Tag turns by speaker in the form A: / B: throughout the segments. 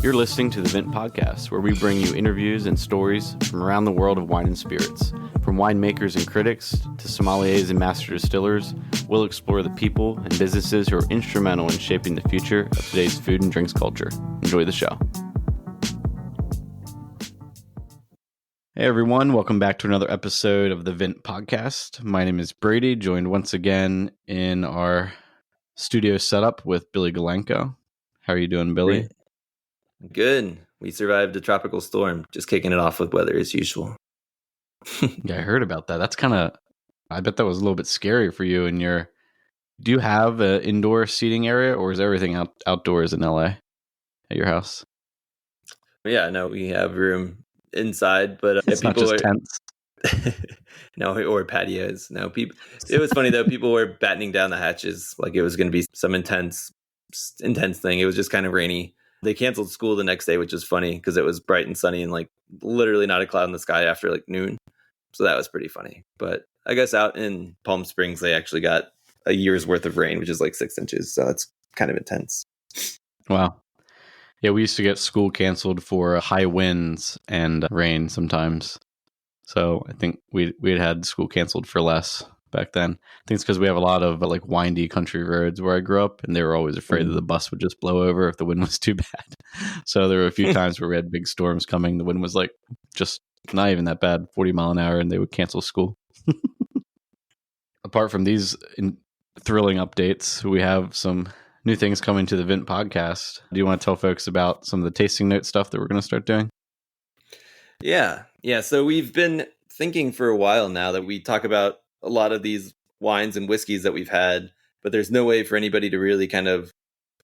A: You're listening to the Vint Podcast, where we bring you interviews and stories from around the world of wine and spirits. From winemakers and critics to sommeliers and master distillers, we'll explore the people and businesses who are instrumental in shaping the future of today's food and drinks culture. Enjoy the show. Hey everyone, welcome back to another episode of the Vint Podcast. My name is Brady, joined once again in our studio setup with Billy Galenko. How are you doing, Billy?
B: Good. We survived a tropical storm, just kicking it off with weather as usual.
A: Yeah, I heard about that. That's I bet that was a little bit scary for you. Do you have an indoor seating area, or is everything outdoors in LA at your house?
B: Yeah, no, we have room inside, but
A: It's not just tents.
B: No, or patios. No, people. It was funny though. People were battening down the hatches like it was going to be some intense thing. It was just kind of rainy. They canceled school the next day, which is funny because it was bright and sunny and like literally not a cloud in the sky after like noon. So that was pretty funny. But I guess out in Palm Springs, they actually got a year's worth of rain, which is like 6 inches. So it's kind of intense.
A: Wow. Yeah, we used to get school canceled for high winds and rain sometimes. So I think we had school canceled for less back then. I think it's because we have a lot of like windy country roads where I grew up, and they were always afraid that the bus would just blow over if the wind was too bad. So there were a few times where we had big storms coming. The wind was like just not even that bad, 40 mile an hour, and they would cancel school. Apart from these thrilling updates, we have some new things coming to the Vint Podcast. Do you want to tell folks about some of the tasting note stuff that we're going to start doing?
B: Yeah. So we've been thinking for a while now that we talk about a lot of these wines and whiskeys that we've had, but there's no way for anybody to really kind of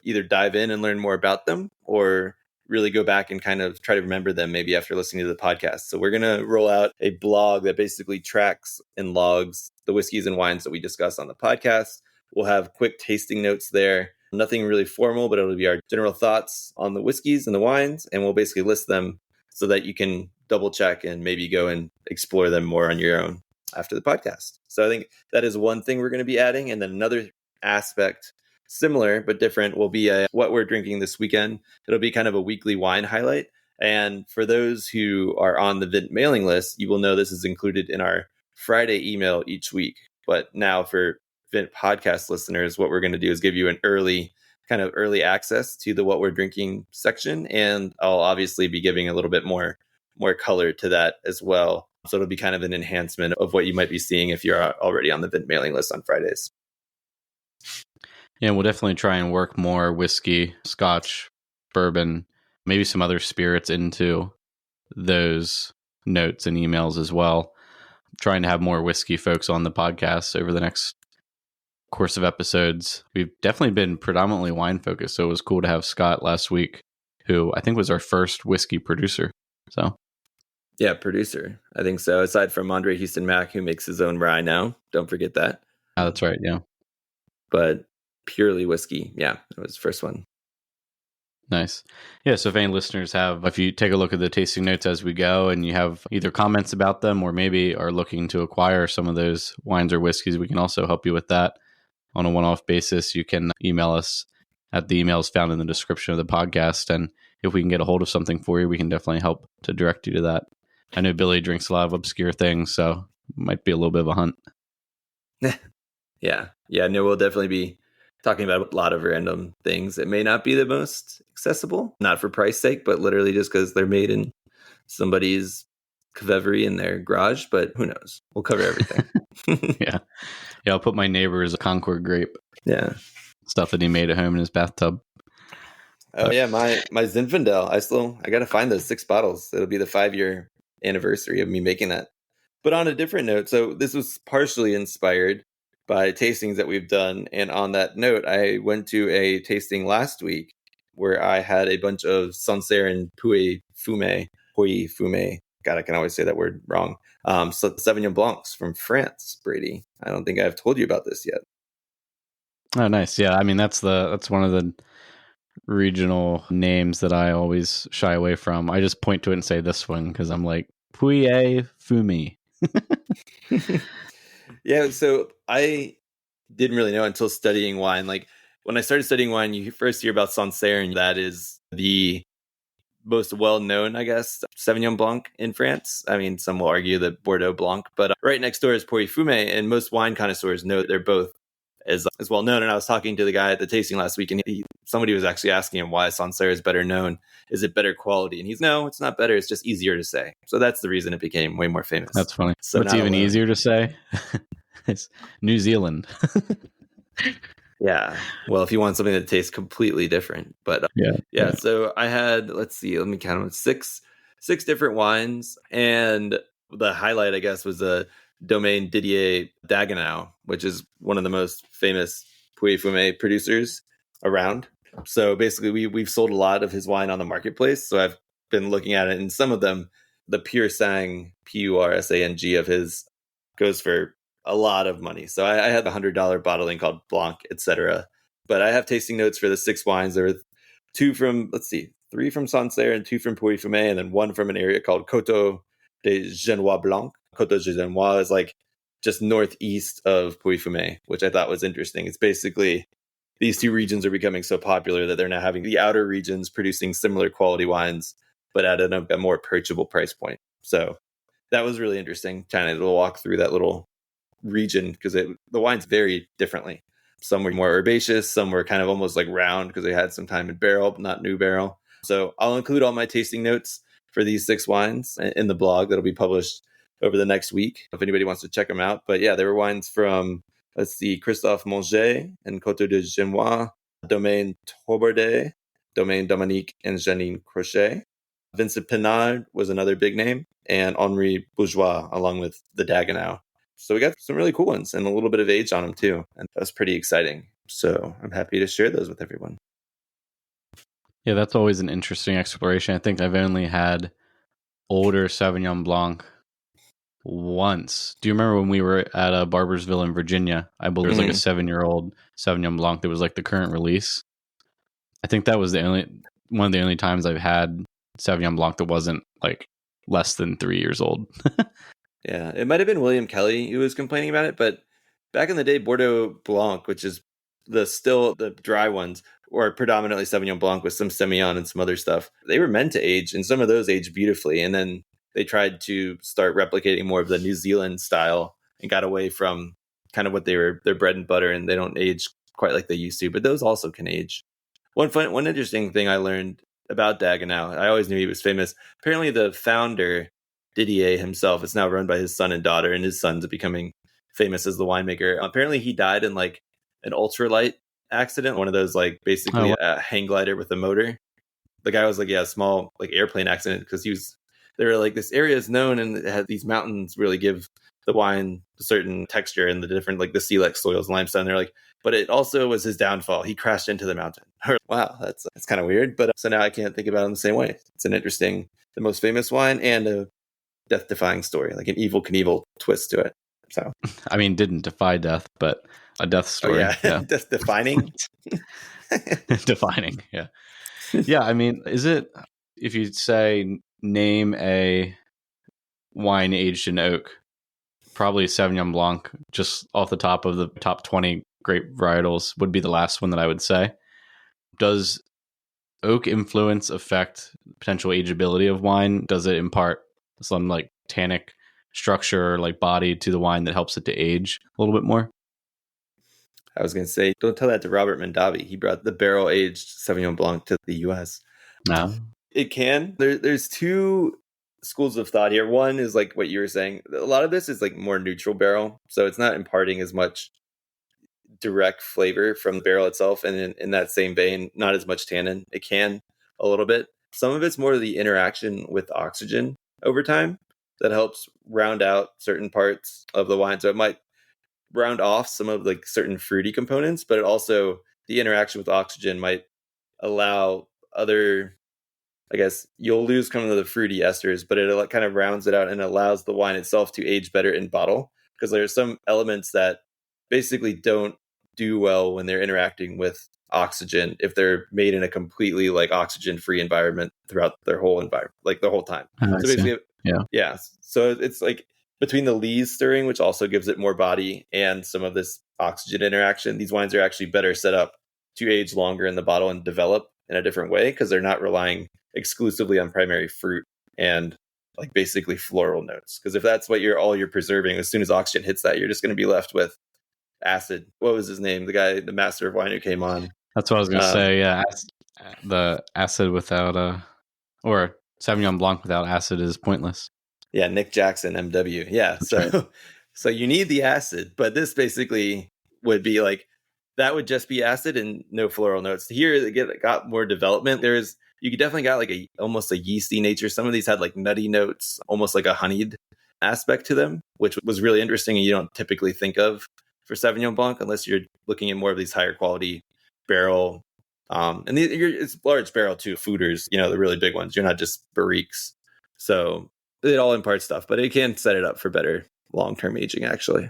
B: either dive in and learn more about them or really go back and kind of try to remember them maybe after listening to the podcast. So we're going to roll out a blog that basically tracks and logs the whiskeys and wines that we discuss on the podcast. We'll have quick tasting notes there. Nothing really formal, but it'll be our general thoughts on the whiskeys and the wines, and we'll basically list them so that you can double check and maybe go and explore them more on your own after the podcast. So I think that is one thing we're going to be adding. And then another aspect, similar but different, will be what we're drinking this weekend. It'll be kind of a weekly wine highlight. And for those who are on the Vint mailing list, you will know this is included in our Friday email each week. But now for Vint podcast listeners, what we're going to do is give you an early access to the what we're drinking section. And I'll obviously be giving a little bit more color to that as well. So it'll be kind of an enhancement of what you might be seeing if you're already on the Vint mailing list on Fridays.
A: Yeah, we'll definitely try and work more whiskey, scotch, bourbon, maybe some other spirits into those notes and emails as well. I'm trying to have more whiskey folks on the podcast over the next course of episodes. We've definitely been predominantly wine focused, so it was cool to have Scott last week, who I think was our first whiskey producer. So
B: yeah, producer, I think so, aside from Andre Houston Mack, who makes his own rye now. Don't forget that.
A: Oh, that's right. Yeah,
B: but purely whiskey. Yeah, it was the first one.
A: Nice. Yeah, so if any listeners if you take a look at the tasting notes as we go and you have either comments about them or maybe are looking to acquire some of those wines or whiskeys, we can also help you with that on a one-off basis. You can email us at the emails found in the description of the podcast. And if we can get a hold of something for you, we can definitely help to direct you to that. I know Billy drinks a lot of obscure things, so it might be a little bit of a hunt.
B: Yeah. No, we'll definitely be talking about a lot of random things. It may not be the most accessible, not for price sake, but literally just because they're made in somebody's cavevery in their garage. But who knows? We'll cover everything.
A: Yeah, I'll put my neighbor's Concord grape.
B: Yeah.
A: Stuff that he made at home in his bathtub.
B: Oh, yeah. My Zinfandel. I got to find those 6 bottles. It'll be the 5-year anniversary of me making that. But on a different note, so this was partially inspired by tastings that we've done. And on that note, I went to a tasting last week where I had a bunch of Sancerre and Pouilly Fumé. God, I can always say that word wrong. So Sauvignon Blancs from France, Brady. I don't think I've told you about this yet.
A: Oh, nice. Yeah, I mean, that's one of the regional names that I always shy away from. I just point to it and say this one because I'm like, Pouilly Fumé.
B: Yeah, so I didn't really know until studying wine. Like when I started studying wine, you first hear about Sancerre, and that is the most well-known, I guess, Sauvignon Blanc in France. I mean, some will argue that Bordeaux Blanc, but right next door is Pouilly Fumé, and most wine connoisseurs know they're both as well known. And I was talking to the guy at the tasting last week, and somebody was actually asking him why Sancerre is better known. Is it better quality? And he's no, it's not better. It's just easier to say. So that's the reason it became way more famous.
A: That's funny.
B: So
A: what's even easier to say? It's New Zealand.
B: Yeah. Well, if you want something that tastes completely different, but yeah. So I had, let's see, let me count them, six different wines, and the highlight, I guess, was a Domaine Didier Dagenau, which is one of the most famous Pouilly Fumé producers around. So basically, we've sold a lot of his wine on the marketplace. So I've been looking at it, and some of them, the Pure Sang, Pursang of his, goes for a lot of money. So I had a $100 bottling called Blanc, etc. But I have tasting notes for the 6 wines. There were 2 from, let's see, 3 from Sancerre and 2 from Pouilly Fumé, and then 1 from an area called Coteaux de Genois Blanc. Coteaux de Genois is like just northeast of Pouilly Fumé, which I thought was interesting. It's basically these 2 regions are becoming so popular that they're now having the outer regions producing similar quality wines, but at a more approachable price point. So that was really interesting, trying to walk through that little region, because the wines vary differently. Some were more herbaceous, some were kind of almost like round because they had some time in barrel, but not new barrel. So I'll include all my tasting notes for these 6 wines in the blog that'll be published over the next week if anybody wants to check them out. But yeah, there were wines from, let's see, Christophe Monget and Coteaux de Genois, Domaine Taubardet, Domaine Dominique and Janine Crochet. Vincent Pinard was another big name, and Henri Bourgeois, along with the Dagenau. So we got some really cool ones and a little bit of age on them too. And that was pretty exciting. So I'm happy to share those with everyone.
A: Yeah, that's always an interesting exploration. I think I've only had older Sauvignon Blanc once. Do you remember when we were at Barbersville in Virginia? I believe it was like a 7-year-old Sauvignon Blanc that was like the current release. I think that was one of the only times I've had Sauvignon Blanc that wasn't like less than 3 years old.
B: Yeah, it might have been William Kelly who was complaining about it, but back in the day, Bordeaux Blanc, which is the dry ones, or predominantly Sauvignon Blanc with some Semillon and some other stuff, they were meant to age, and some of those aged beautifully. And then they tried to start replicating more of the New Zealand style and got away from kind of what their bread and butter, and they don't age quite like they used to, but those also can age. One interesting thing I learned about Dagenau, I always knew he was famous. Apparently the founder, Didier himself, is now run by his son and daughter, and his son's becoming famous as the winemaker. Apparently he died in like an ultralight accident, one of those like basically a hang glider with a motor. The guy was like, a small like airplane accident, because they were like, this area is known and it had these mountains really give the wine a certain texture, and the different like the silex soils, limestone. They're like, but it also was his downfall. He crashed into the mountain. Wow, that's kind of weird. But so now I can't think about it in the same way. It's an interesting, the most famous wine and a death-defying story, like an Evil Knievel twist to it. So
A: I mean, didn't defy death, but a death story.
B: Oh, yeah. Death defining.
A: Defining, yeah. Yeah, I mean, is it, if you say name a wine aged in oak, probably Sauvignon Blanc, just off the top of the top 20 grape varietals, would be the last one that I would say. Does oak influence affect potential ageability of wine? Does it impart some like tannic structure or like body to the wine that helps it to age a little bit more?
B: I was going to say, don't tell that to Robert Mondavi. He brought the barrel-aged Sauvignon Blanc to the U.S.
A: No.
B: It can. There's 2 schools of thought here. One is like what you were saying. A lot of this is like more neutral barrel, so it's not imparting as much direct flavor from the barrel itself. And in that same vein, not as much tannin. It can a little bit. Some of it's more the interaction with oxygen over time that helps round out certain parts of the wine. So it might round off some of like certain fruity components, but it also, the interaction with oxygen might allow other, I guess you'll lose kind of the fruity esters, but it kind of rounds it out and allows the wine itself to age better in bottle, because there are some elements that basically don't do well when they're interacting with oxygen if they're made in a completely like oxygen free environment throughout their whole environment, like the whole time. So basically, yeah. So it's like between the lees stirring, which also gives it more body, and some of this oxygen interaction, these wines are actually better set up to age longer in the bottle and develop in a different way, because they're not relying exclusively on primary fruit and like basically floral notes. Because if that's what all you're preserving, as soon as oxygen hits that, you're just going to be left with acid. What was his name? The guy, the master of wine who came on.
A: That's what I was going to say. Yeah, the acid without or Sauvignon Blanc without acid is pointless.
B: Yeah, Nick Jackson, MW. Yeah,
A: That's
B: so
A: right.
B: so you need the acid, but this basically would be like that would just be acid and no floral notes. Here they got more development. You definitely got like almost a yeasty nature. Some of these had like nutty notes, almost like a honeyed aspect to them, which was really interesting and you don't typically think of for Sauvignon Blanc unless you're looking at more of these higher quality barrel. And it's large barrel too, fooders, the really big ones. You're not just barriques. So it all imparts stuff, but it can set it up for better long-term aging, actually.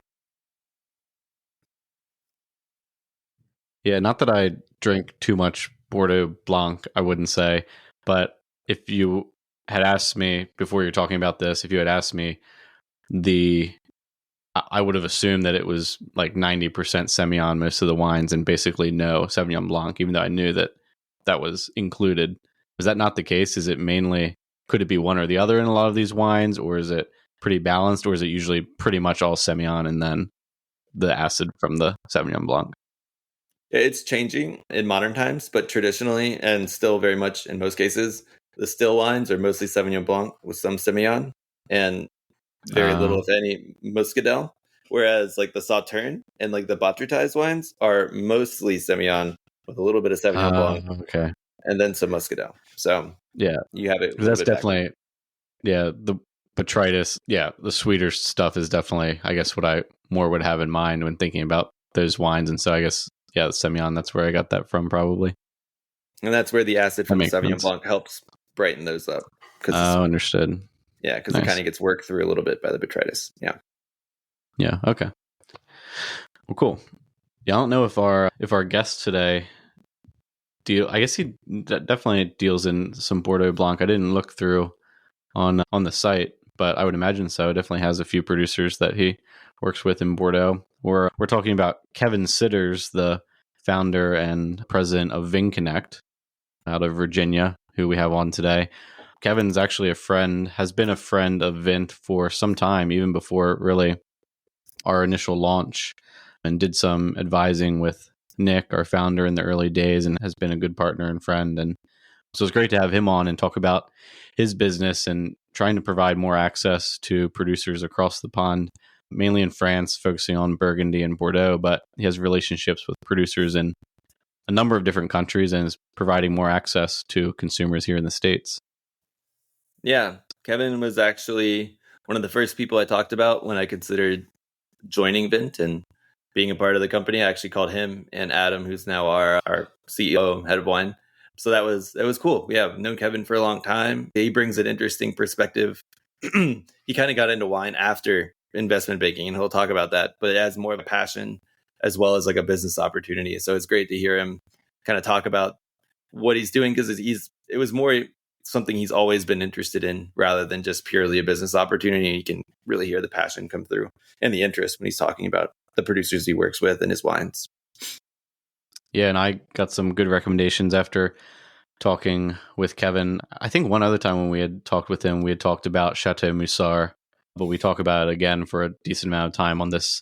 A: Yeah, not that I drink too much Bordeaux Blanc, I wouldn't say. But if you had asked me before you're talking about this, if you had asked me I would have assumed that it was like 90% Semillon, most of the wines, and basically no Sauvignon Blanc, even though I knew that was included. Is that not the case? Is it mainly, could it be one or the other in a lot of these wines, or is it pretty balanced, or is it usually pretty much all Semillon and then the acid from the Sauvignon Blanc?
B: It's changing in modern times, but traditionally, and still very much in most cases, the still wines are mostly Sauvignon Blanc with some Semillon and very little, if any, Muscadel. Whereas like the Sauterne and like the Botrytis wines are mostly Semillon with a little bit of Sauvignon Blanc,
A: okay,
B: and then some Muscadel. So
A: yeah,
B: you have it.
A: that's definitely the Botrytis. Yeah, the sweeter stuff is definitely, I guess, what I more would have in mind when thinking about those wines. And so I guess, yeah, the Semillon, that's where I got that from, probably.
B: And that's where the acid from the Sauvignon
A: sense.
B: Blanc helps brighten those up.
A: Understood.
B: Yeah, because it kind of gets worked through a little bit by the Botrytis. Yeah.
A: Yeah. Okay. Well, cool. Yeah, I don't know if our guest today I guess he definitely deals in some Bordeaux Blanc. I didn't look through on the site, but I would imagine so. It definitely has a few producers that he works with in Bordeaux. We're talking about Kevin Sidders, the founder and president of VinConnect out of Virginia, who we have on today. Kevin's actually has been a friend of Vint for some time, even before really our initial launch, and did some advising with Nick, our founder, in the early days, and has been a good partner and friend. And so it's great to have him on and talk about his business and trying to provide more access to producers across the pond, mainly in France, focusing on Burgundy and Bordeaux, but he has relationships with producers in a number of different countries and is providing more access to consumers here in the States.
B: Yeah, Kevin was actually one of the first people I talked about when I considered joining Vint and being a part of the company. I actually called him and Adam, who's now our CEO, head of wine. So that was cool. Yeah, I've known Kevin for a long time. He brings an interesting perspective. He kind of got into wine after investment banking, and he'll talk about that, but it has more of a passion as well as like a business opportunity. So it's great to hear him kind of talk about what he's doing, because it was more something he's always been interested in rather than just purely a business opportunity. You can really hear the passion come through and the interest when he's talking about the producers he works with and his wines.
A: Yeah, and I got some good recommendations after talking with Kevin. I think one other time when we had talked with him, we had talked about Chateau Moussard, but we talk about it again for a decent amount of time on this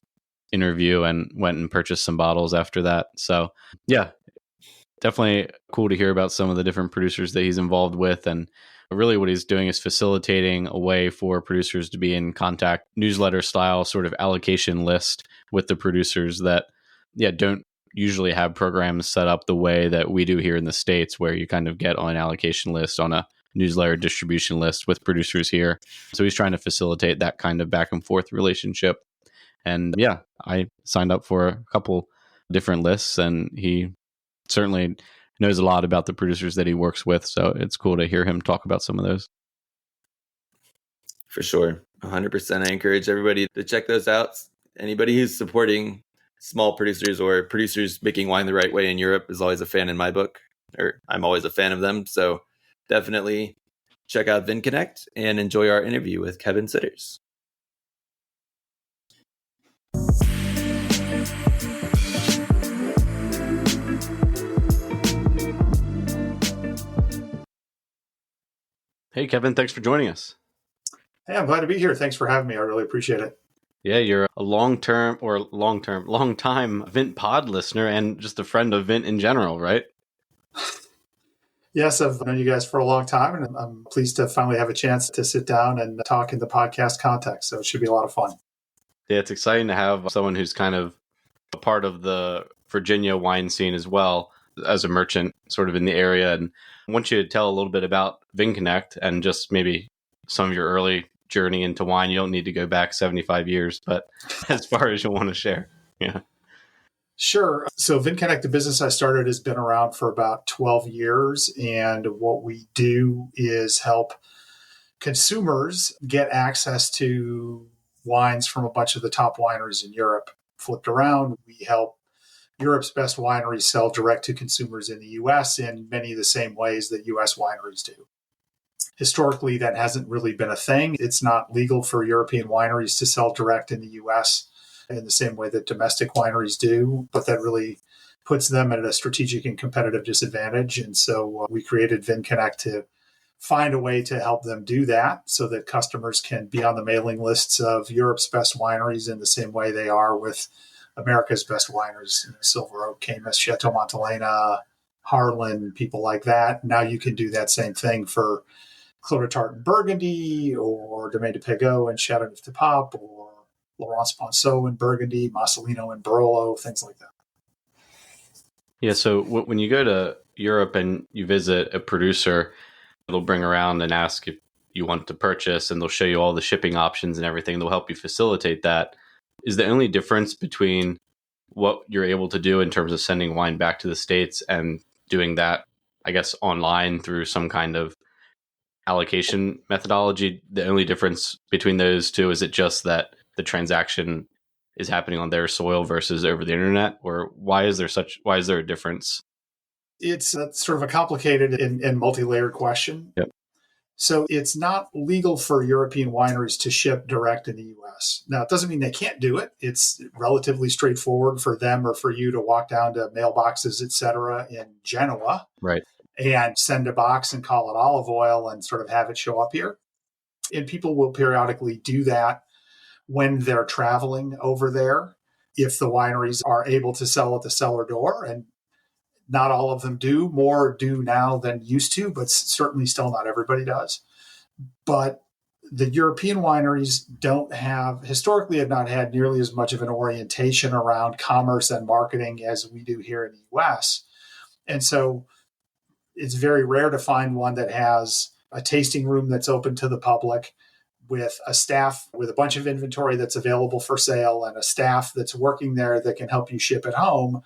A: interview and went and purchased some bottles after that. So yeah, definitely cool to hear about some of the different producers that he's involved with. And really what he's doing is facilitating a way for producers to be in contact, newsletter style sort of allocation list with the producers that don't usually have programs set up the way that we do here in the States, where you kind of get on an allocation list, on a newsletter distribution list with producers here. So he's trying to facilitate that kind of back and forth relationship. And yeah, I signed up for a couple different lists, and he certainly knows a lot about the producers that he works with. So it's cool to hear him talk about some of those.
B: For sure. 100%. I encourage everybody to check those out. Anybody who's supporting small producers or producers making wine the right way in Europe is always a fan in my book, or I'm always a fan of them. So definitely check out VinConnect and enjoy our interview with Kevin Sidders.
A: Hey, Kevin, thanks for joining us.
C: Hey, I'm glad to be here. Thanks for having me. I really appreciate it.
A: Yeah, you're a long time Vint Pod listener and just a friend of Vint in general, right?
C: Yes, I've known you guys for a long time, and I'm pleased to finally have a chance to sit down and talk in the podcast context. So it should be a lot of fun.
A: Yeah, it's exciting to have someone who's kind of a part of the Virginia wine scene as well as a merchant sort of in the area. And I want you to tell a little bit about VinConnect and just maybe some of your early journey into wine. You don't need to go back 75 years, but as far as you want to share. Yeah.
C: Sure. So VinConnect, the business I started, has been around for about 12 years. And what we do is help consumers get access to wines from a bunch of the top wineries in Europe. Flipped around, we help Europe's best wineries sell direct to consumers in the US in many of the same ways that US wineries do. Historically, that hasn't really been a thing. It's not legal for European wineries to sell direct in the US in the same way that domestic wineries do, but that really puts them at a strategic and competitive disadvantage. And so we created VinConnect to find a way to help them do that so that customers can be on the mailing lists of Europe's best wineries in the same way they are with America's best wineries, Silver Oak, Caymus, Chateau Montelena, Harlan, people like that. Now you can do that same thing for Clos-de-Tart in Burgundy, or Domaine de Pégot and Châteauneuf-du-Pape, or Laurence Ponceau in Burgundy, Marcelino in Barolo, things like that.
A: Yeah, so when you go to Europe and you visit a producer, they'll bring around and ask if you want to purchase, and they'll show you all the shipping options and everything. They'll help you facilitate that. Is the only difference between what you're able to do in terms of sending wine back to the States and doing that, I guess, online through some kind of allocation methodology? The only difference between those two, is it just that the transaction is happening on their soil versus over the internet? Or why is there a difference?
C: It's sort of a complicated and multi-layered question.
A: Yep.
C: So it's not legal for European wineries to ship direct in the US. Now, it doesn't mean they can't do it. It's relatively straightforward for them or for you to walk down to mailboxes, et cetera, in Genoa,
A: Right.
C: and send a box and call it olive oil and sort of have it show up here. And people will periodically do that when they're traveling over there, if the wineries are able to sell at the cellar door. And not all of them do. More do now than used to, but certainly still not everybody does. But the European wineries historically have not had nearly as much of an orientation around commerce and marketing as we do here in the US. And so it's very rare to find one that has a tasting room that's open to the public, with a staff with a bunch of inventory that's available for sale, and a staff that's working there that can help you ship it home.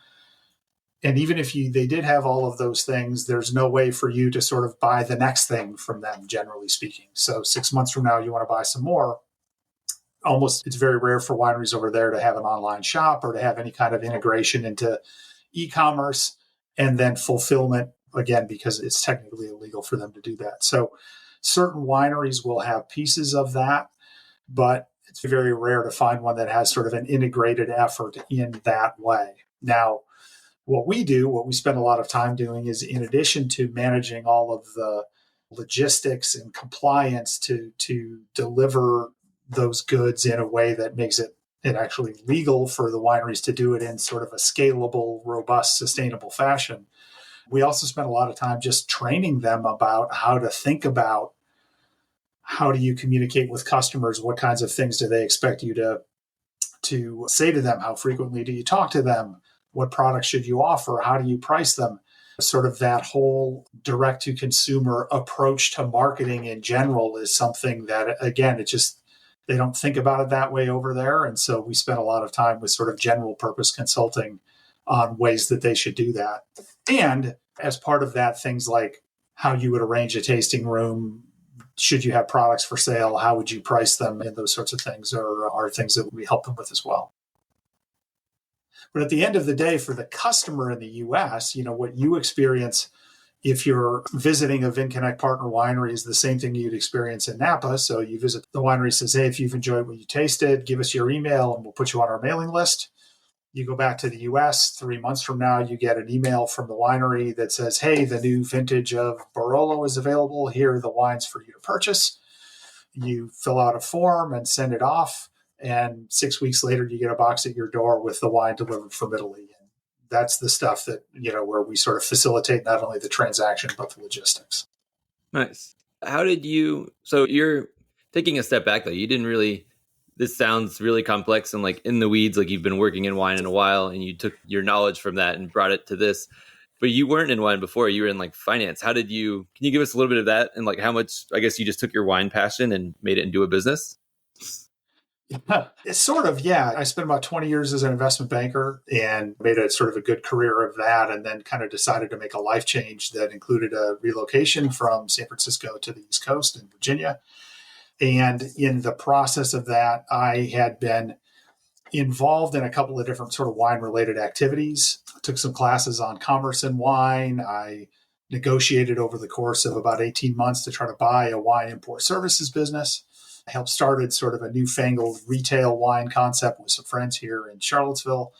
C: And even if they did have all of those things, there's no way for you to sort of buy the next thing from them, generally speaking. So 6 months from now, you want to buy some more. It's very rare for wineries over there to have an online shop or to have any kind of integration into e-commerce and then fulfillment, again, because it's technically illegal for them to do that. So certain wineries will have pieces of that, but it's very rare to find one that has sort of an integrated effort in that way. Now, what we spend a lot of time doing is, in addition to managing all of the logistics and compliance to deliver those goods in a way that makes it actually legal for the wineries to do it in sort of a scalable, robust, sustainable fashion. We also spend a lot of time just training them about how to think about, how do you communicate with customers? What kinds of things do they expect you to say to them? How frequently do you talk to them? What products should you offer? How do you price them? Sort of that whole direct to consumer approach to marketing in general is something that, again, they don't think about it that way over there. And so we spend a lot of time with sort of general purpose consulting on ways that they should do that. And as part of that, things like how you would arrange a tasting room, should you have products for sale, how would you price them, and those sorts of things are things that we help them with as well. But at the end of the day, for the customer in the US, what you experience if you're visiting a VinConnect partner winery is the same thing you'd experience in Napa. So you visit the winery, says, hey, if you've enjoyed what you tasted, give us your email and we'll put you on our mailing list. You go back to the US 3 months from now, you get an email from the winery that says, hey, the new vintage of Barolo is available. Here are the wines for you to purchase. You fill out a form and send it off. And 6 weeks later, you get a box at your door with the wine delivered from Italy. And that's the stuff that, where we sort of facilitate not only the transaction, but the logistics.
B: Nice. So you're taking a step back though. You didn't really, this sounds really complex and like in the weeds, like you've been working in wine in a while and you took your knowledge from that and brought it to this, but you weren't in wine before. You were in like finance. Can you give us a little bit of that and like how much, I guess you just took your wine passion and made it into a business?
C: It's sort of, yeah. I spent about 20 years as an investment banker and made a sort of a good career of that, and then kind of decided to make a life change that included a relocation from San Francisco to the East Coast in Virginia. And in the process of that, I had been involved in a couple of different sort of wine-related activities. I took some classes on commerce and wine. I negotiated over the course of about 18 months to try to buy a wine import services business. I helped started sort of a newfangled retail wine concept with some friends here in Charlottesville.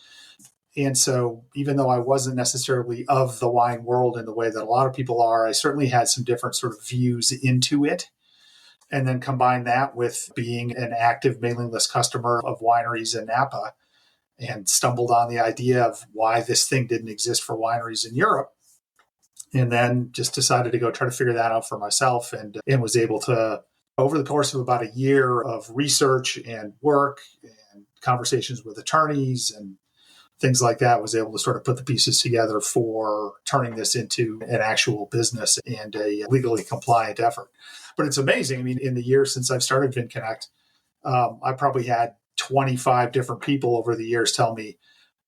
C: And so even though I wasn't necessarily of the wine world in the way that a lot of people are, I certainly had some different sort of views into it. And then combine that with being an active mailing list customer of wineries in Napa, and stumbled on the idea of why this thing didn't exist for wineries in Europe. And then just decided to go try to figure that out for myself, and was able to, over the course of about a year of research and work and conversations with attorneys and things like that, was able to sort of put the pieces together for turning this into an actual business and a legally compliant effort. But it's amazing. I mean, in the years since I've started VinConnect, I probably had 25 different people over the years tell me,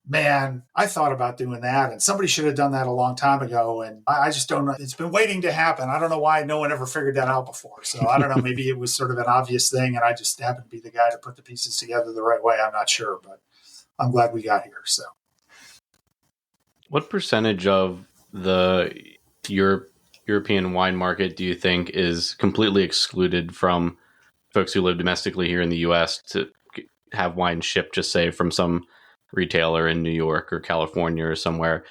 C: man, I thought about doing that, and somebody should have done that a long time ago. And I just don't know. It's been waiting to happen. I don't know why no one ever figured that out before. So I don't know. Maybe it was sort of an obvious thing, and I just happened to be the guy to put the pieces together the right way. I'm not sure, but I'm glad we got here. So,
A: what percentage of the European wine market do you think is completely excluded from folks who live domestically here in the U.S. to have wine shipped, just say from some retailer in New York or California or somewhere?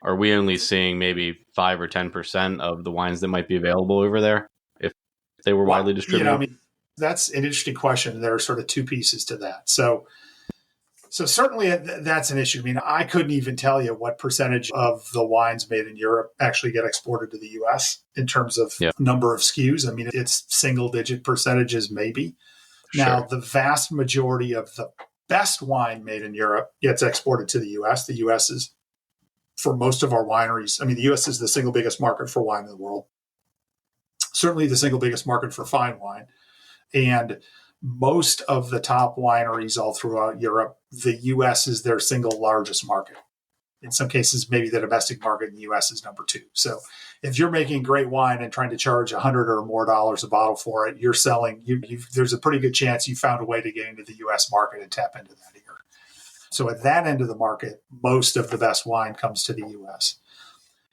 A: Are we only seeing maybe 5 or 10% of the wines that might be available over there if they were widely distributed?
C: That's an interesting question. There are sort of two pieces to that. So certainly that's an issue. I mean, I couldn't even tell you what percentage of the wines made in Europe actually get exported to the U.S. in terms of number of SKUs. I mean, it's single-digit percentages maybe. Sure. Now, the vast majority of the best wine made in Europe gets exported to the U.S. The U.S. is, for most of our wineries, I mean, the U.S. is the single biggest market for wine in the world. Certainly the single biggest market for fine wine. And most of the top wineries all throughout Europe, the U.S. is their single largest market. In some cases, maybe the domestic market in the U.S. is number 2. So if you're making great wine and trying to charge $100 or more a bottle for it, you're selling, there's a pretty good chance you found a way to get into the U.S. market and tap into that here. So at that end of the market, most of the best wine comes to the U.S.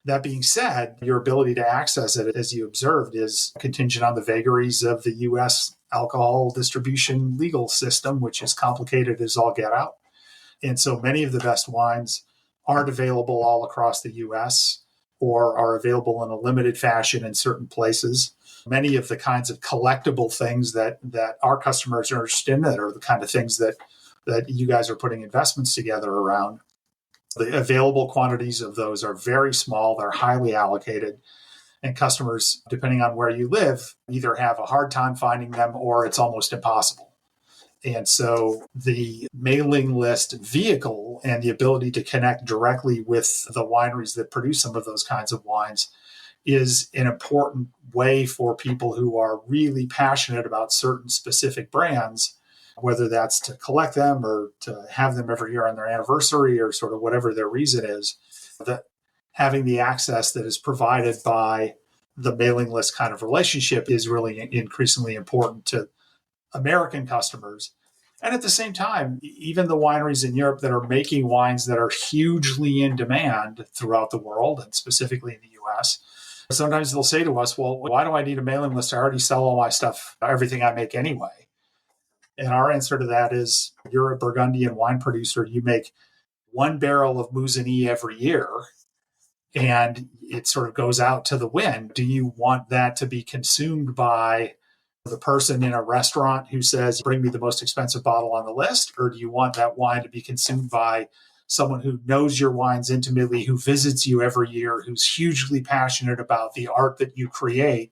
C: That being said, your ability to access it, as you observed, is contingent on the vagaries of the U.S. alcohol distribution legal system, which is complicated as all get out. And so many of the best wines aren't available all across the U.S. or are available in a limited fashion in certain places. Many of the kinds of collectible things that our customers are interested in, that are the kind of things that you guys are putting investments together around, the available quantities of those are very small. They're highly allocated. And customers, depending on where you live, either have a hard time finding them or it's almost impossible. And so the mailing list vehicle and the ability to connect directly with the wineries that produce some of those kinds of wines is an important way for people who are really passionate about certain specific brands, whether that's to collect them or to have them every year on their anniversary or sort of whatever their reason is, that having the access that is provided by the mailing list kind of relationship is really increasingly important to American customers. And at the same time, even the wineries in Europe that are making wines that are hugely in demand throughout the world, and specifically in the US, sometimes they'll say to us, well, why do I need a mailing list? I already sell all my stuff, everything I make anyway. And our answer to that is, you're a Burgundian wine producer. You make one barrel of Musigny every year and it sort of goes out to the wind. Do you want that to be consumed by the person in a restaurant who says, bring me the most expensive bottle on the list? Or do you want that wine to be consumed by someone who knows your wines intimately, who visits you every year, who's hugely passionate about the art that you create,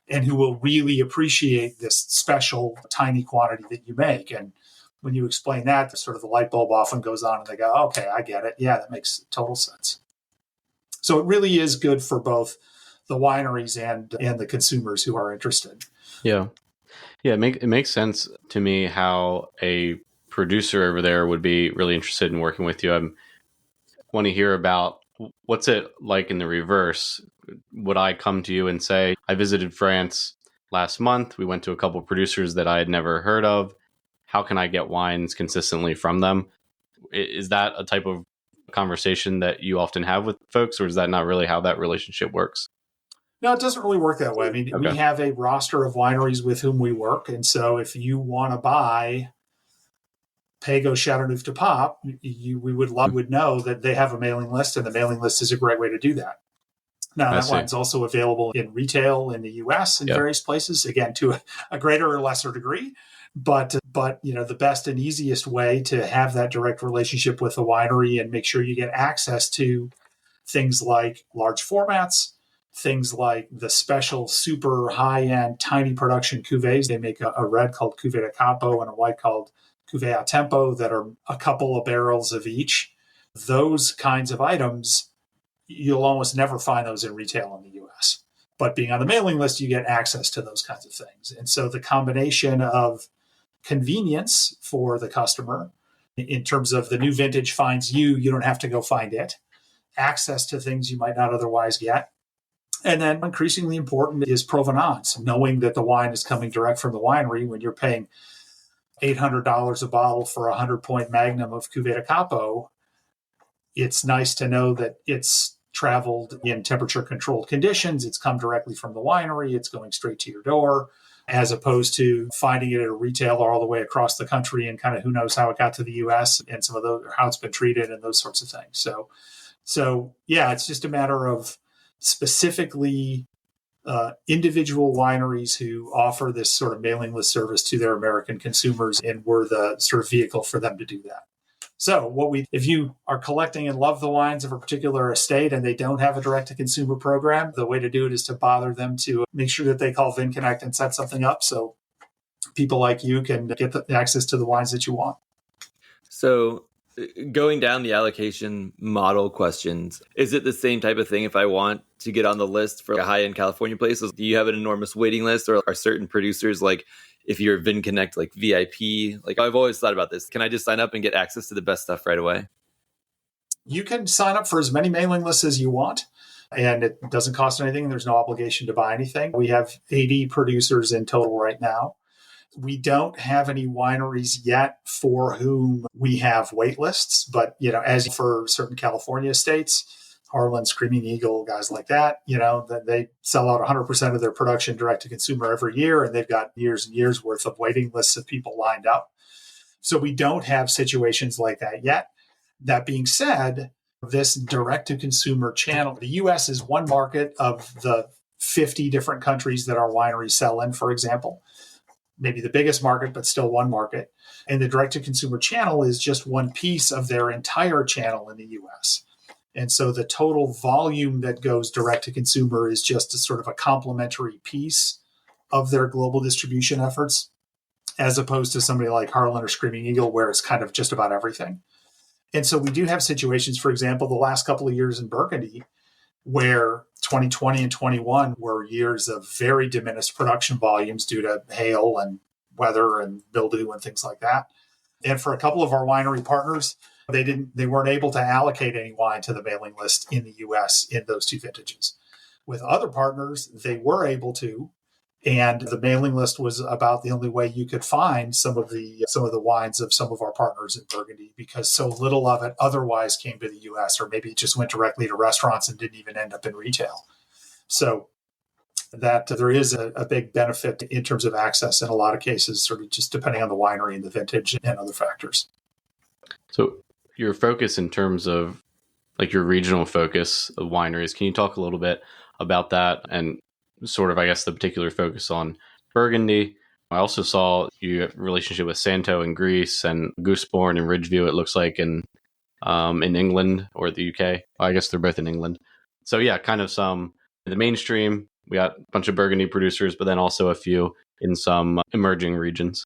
C: and who will really appreciate this special tiny quantity that you make? And when you explain that, sort of the light bulb often goes on and they go, okay, I get it. Yeah, that makes total sense. So it really is good for both the wineries and the consumers who are interested.
A: Yeah. Yeah, it makes sense to me how a producer over there would be really interested in working with you. I want to hear about what's it like in the reverse. Would I come to you and say, I visited France last month. We went to a couple of producers that I had never heard of. How can I get wines consistently from them? Is that a type of conversation that you often have with folks, or is that not really how that relationship works?
C: No, it doesn't really work that way. I mean,
A: Okay.
C: we have a roster of wineries with whom we work. And so if you want to buy Pago Chateauneuf du Pape, we would know that they have a mailing list, and the mailing list is a great way to do that. Now, that wine's also available in retail in the U.S. in various places, again, to a greater or lesser degree. But the best and easiest way to have that direct relationship with the winery and make sure you get access to things like large formats, things like the special super high-end tiny production cuvées. They make a red called Cuvée de Campo and a white called Cuvée a Tempo that are a couple of barrels of each. Those kinds of items, you'll almost never find those in retail in the U.S. But being on the mailing list, you get access to those kinds of things. And so the combination of convenience for the customer in terms of the new vintage finds you don't have to go find it, access to things you might not otherwise get. And then increasingly important is provenance, knowing that the wine is coming direct from the winery. When you're paying $800 a bottle for a 100-point magnum of Cuvée de Campo, it's nice to know that it's traveled in temperature-controlled conditions. It's come directly from the winery. It's going straight to your door, as opposed to finding it at a retailer all the way across the country and kind of who knows how it got to the U.S. and some of those, how it's been treated and those sorts of things. So yeah, it's just a matter of specifically individual wineries who offer this sort of mailing list service to their American consumers, and we're the sort of vehicle for them to do that. So if you are collecting and love the wines of a particular estate and they don't have a direct-to-consumer program, the way to do it is to bother them to make sure that they call VinConnect and set something up so people like you can get the access to the wines that you want.
B: So going down the allocation model questions, is it the same type of thing if I want to get on the list for a high-end California place? Do you have an enormous waiting list, or are certain producers, like if you're VinConnect, like VIP? Like, I've always thought about this. Can I just sign up and get access to the best stuff right away?
C: You can sign up for as many mailing lists as you want, and it doesn't cost anything. There's no obligation to buy anything. We have 80 producers in total right now. We don't have any wineries yet for whom we have wait lists, but as for certain California states, Harlan, Screaming Eagle, guys like that, they sell out 100% of their production direct to consumer every year, and they've got years and years worth of waiting lists of people lined up. So we don't have situations like that yet. That being said, this direct to consumer channel, the US is one market of the 50 different countries that our wineries sell in, for example. Maybe the biggest market, but still one market. And the direct-to-consumer channel is just one piece of their entire channel in the U.S. And so the total volume that goes direct-to-consumer is just a sort of a complementary piece of their global distribution efforts, as opposed to somebody like Harlan or Screaming Eagle, where it's kind of just about everything. And so we do have situations, for example, the last couple of years in Burgundy, where 2020 and 21 were years of very diminished production volumes due to hail and weather and mildew and things like that. And for a couple of our winery partners, they weren't able to allocate any wine to the mailing list in the US in those two vintages. With other partners, they were able to, and the mailing list was about the only way you could find some of the wines of some of our partners in Burgundy, because so little of it otherwise came to the U.S., or maybe it just went directly to restaurants and didn't even end up in retail. So that there is a big benefit in terms of access in a lot of cases, sort of just depending on the winery and the vintage and other factors.
A: So your focus in terms of like your regional focus of wineries. Can you talk a little bit about that and sort of, I guess, the particular focus on Burgundy? I also saw you have a relationship with Santo in Greece and Gooseborn and Ridgeview, it looks like, in England or the UK. I guess they're both in England. So yeah, kind of some in the mainstream. We got a bunch of Burgundy producers, but then also a few in some emerging regions.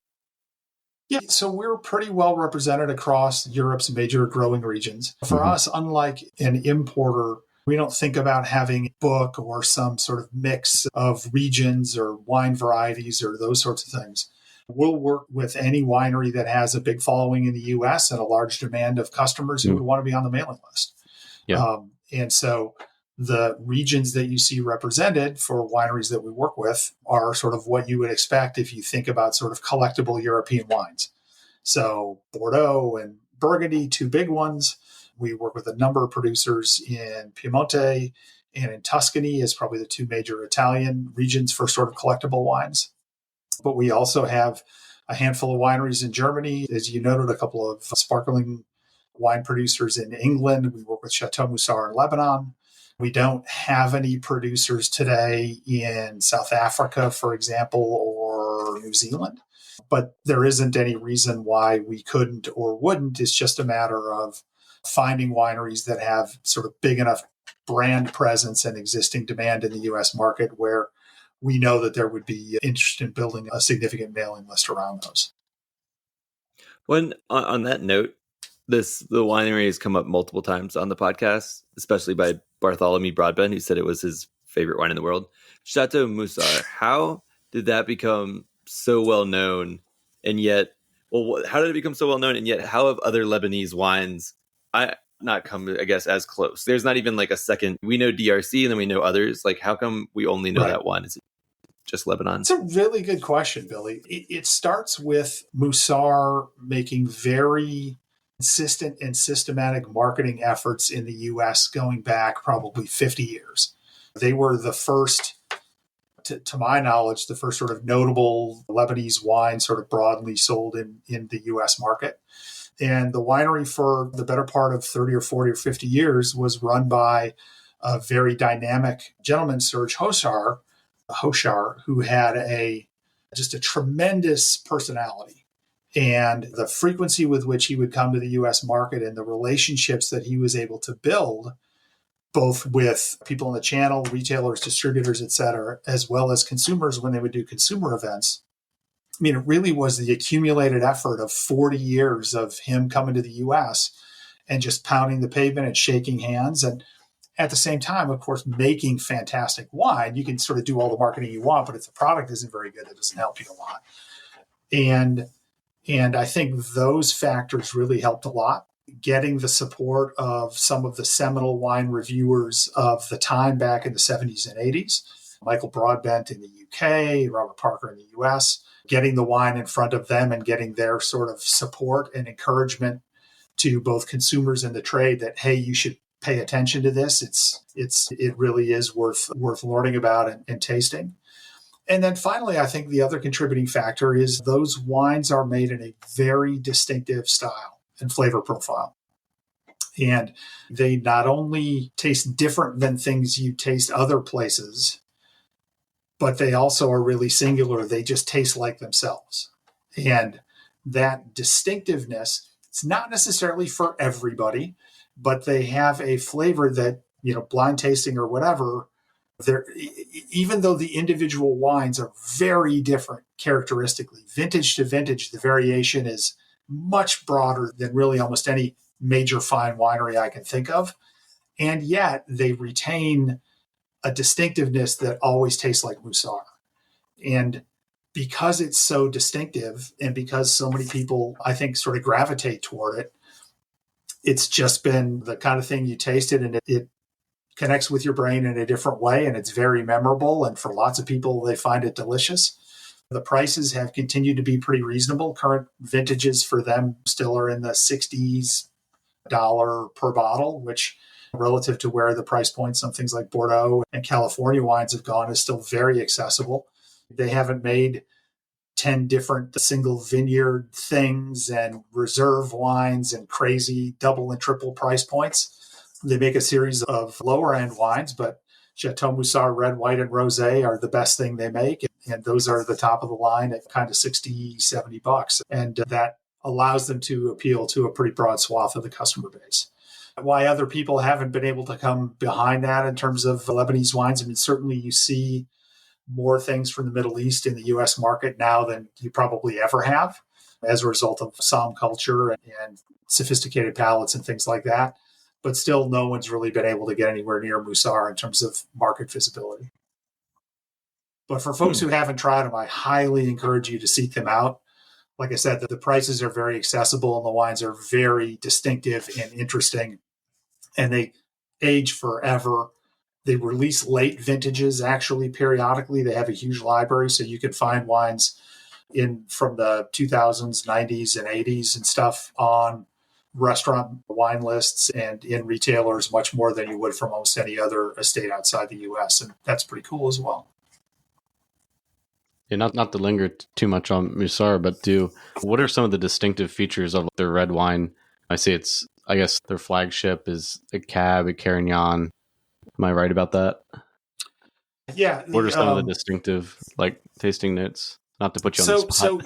C: Yeah, so we're pretty well represented across Europe's major growing regions. For us, unlike an importer, we don't think about having a book or some sort of mix of regions or wine varieties or those sorts of things. We'll work with any winery that has a big following in the US and a large demand of customers who would want to be on the mailing list.
A: Yeah.
C: And so the regions that you see represented for wineries that we work with are sort of what you would expect if you think about sort of collectible European wines. So Bordeaux and Burgundy, two big ones. We work with a number of producers in Piemonte and in Tuscany as probably the two major Italian regions for sort of collectible wines. But we also have a handful of wineries in Germany. As you noted, a couple of sparkling wine producers in England. We work with Chateau Moussard in Lebanon. We don't have any producers today in South Africa, for example, or New Zealand. But there isn't any reason why we couldn't or wouldn't. It's just a matter of finding wineries that have sort of big enough brand presence and existing demand in the US market where we know that there would be interest in building a significant mailing list around those.
B: When on that note, the winery has come up multiple times on the podcast, especially by Bartholomew Broadbent, who said it was his favorite wine in the world. Chateau Moussard, how did that become so well known? And yet, how did it become so well known? And yet, how have other Lebanese wines not come, I guess, as close? There's not even like a second. We know DRC and then we know others. Like, how come we only know that one? Is it just Lebanon?
C: It's a really good question, Billy. It starts with Moussard making very consistent and systematic marketing efforts in the US going back probably 50 years. They were the first, to my knowledge, the first sort of notable Lebanese wine sort of broadly sold in the US market. And the winery for the better part of 30 or 40 or 50 years was run by a very dynamic gentleman, Serge Hoshar, who had just a tremendous personality. And the frequency with which he would come to the US market and the relationships that he was able to build, both with people in the channel, retailers, distributors, et cetera, as well as consumers when they would do consumer events. I mean, it really was the accumulated effort of 40 years of him coming to the US and just pounding the pavement and shaking hands. And at the same time, of course, making fantastic wine. You can sort of do all the marketing you want, but if the product isn't very good, it doesn't help you a lot. And I think those factors really helped a lot. Getting the support of some of the seminal wine reviewers of the time back in the 70s and 80s, Michael Broadbent in the UK, Robert Parker in the US, getting the wine in front of them and getting their sort of support and encouragement to both consumers and the trade that, hey, you should pay attention to this. It really is worth learning about and tasting. And then finally, I think the other contributing factor is those wines are made in a very distinctive style and flavor profile. And they not only taste different than things you taste other places, but they also are really singular. They just taste like themselves. And that distinctiveness, it's not necessarily for everybody, but they have a flavor that, blind tasting or whatever, even though the individual wines are very different characteristically, vintage to vintage, the variation is much broader than really almost any major fine winery I can think of. And yet they retain a distinctiveness that always tastes like Moussard. And because it's so distinctive and because so many people, I think, sort of gravitate toward it, it's just been the kind of thing you taste it and it connects with your brain in a different way, and it's very memorable. And for lots of people, they find it delicious. The prices have continued to be pretty reasonable. Current vintages for them still are in the $60s per bottle, which relative to where the price points on things like Bordeaux and California wines have gone is still very accessible. They haven't made 10 different single vineyard things and reserve wines and crazy double and triple price points. They make a series of lower end wines, but Chateau Moussard red, white, and rosé are the best thing they make. And those are the top of the line at kind of $60, $70. And that allows them to appeal to a pretty broad swath of the customer base. Why other people haven't been able to come behind that in terms of Lebanese wines, I mean, certainly you see more things from the Middle East in the U.S. market now than you probably ever have as a result of Somm culture and sophisticated palates and things like that. But still, no one's really been able to get anywhere near Moussard in terms of market visibility. But for folks who haven't tried them, I highly encourage you to seek them out. Like I said, the prices are very accessible and the wines are very distinctive and interesting. And they age forever. They release late vintages actually periodically. They have a huge library, so you can find wines from the 2000s, 90s, and 80s and stuff on restaurant wine lists and in retailers much more than you would from almost any other estate outside the U.S. And that's pretty cool as well.
A: Yeah, not to linger too much on Moussard, but what are some of the distinctive features of their red wine? I guess their flagship is a Cab, a Carignan. Am I right about that?
C: Yeah.
A: What are some of the distinctive tasting notes? Not to put you on the spot.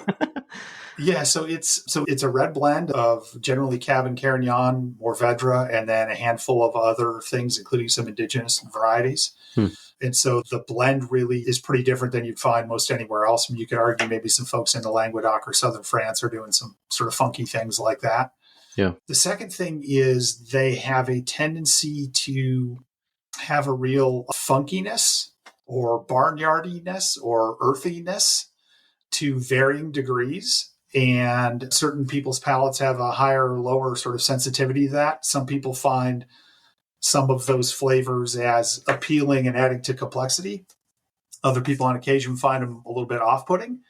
C: It's a red blend of generally Cab and Carignan, Mourvedre, and then a handful of other things, including some indigenous varieties. And so the blend really is pretty different than you'd find most anywhere else. I mean, you could argue maybe some folks in the Languedoc or southern France are doing some sort of funky things like that.
A: Yeah.
C: The second thing is they have a tendency to have a real funkiness or barnyardiness or earthiness to varying degrees. And certain people's palates have a higher or lower sort of sensitivity to that. Some people find some of those flavors as appealing and adding to complexity. Other people on occasion find them a little bit off-putting.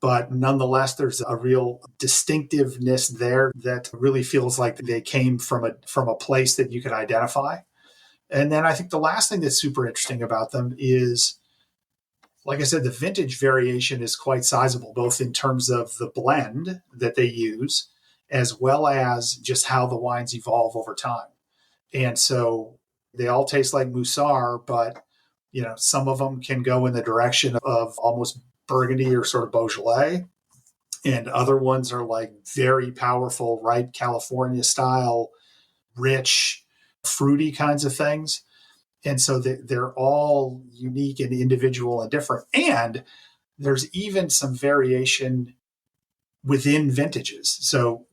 C: But nonetheless, there's a real distinctiveness there that really feels like they came from a place that you could identify. And then I think the last thing that's super interesting about them is, like I said, the vintage variation is quite sizable, both in terms of the blend that they use, as well as just how the wines evolve over time. And so they all taste like Moussard, but some of them can go in the direction of almost Burgundy or sort of Beaujolais. And other ones are like very powerful, ripe California style, rich, fruity kinds of things. And so they're all unique and individual and different. And there's even some variation within vintages. So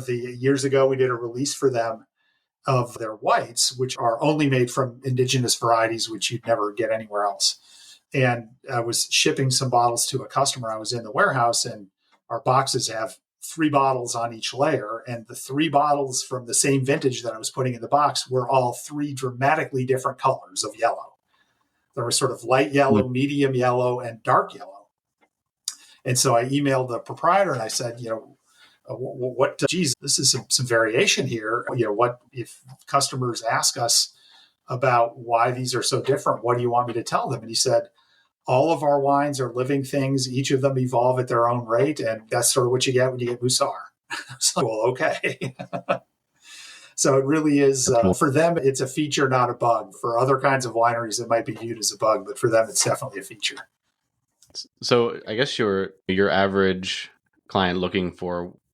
C: years ago, we did a release for them of their whites, which are only made from indigenous varieties, which you'd never get anywhere else. And I was shipping some bottles to a customer. I was in the warehouse and our boxes have 3 bottles on each layer. And the 3 bottles from the same vintage that I was putting in the box were all 3 dramatically different colors of yellow. There was sort of light yellow, medium yellow, and dark yellow. And so I emailed the proprietor and I said, this is some variation here. What if customers ask us about why these are so different? What do you want me to tell them? And he said, all of our wines are living things. Each of them evolve at their own rate. And that's sort of what you get when you get Moussard. I was like, well, okay. So it really is, for them, it's a feature, not a bug. For other kinds of wineries, it might be viewed as a bug, but for them, it's definitely a feature.
A: So I guess your average client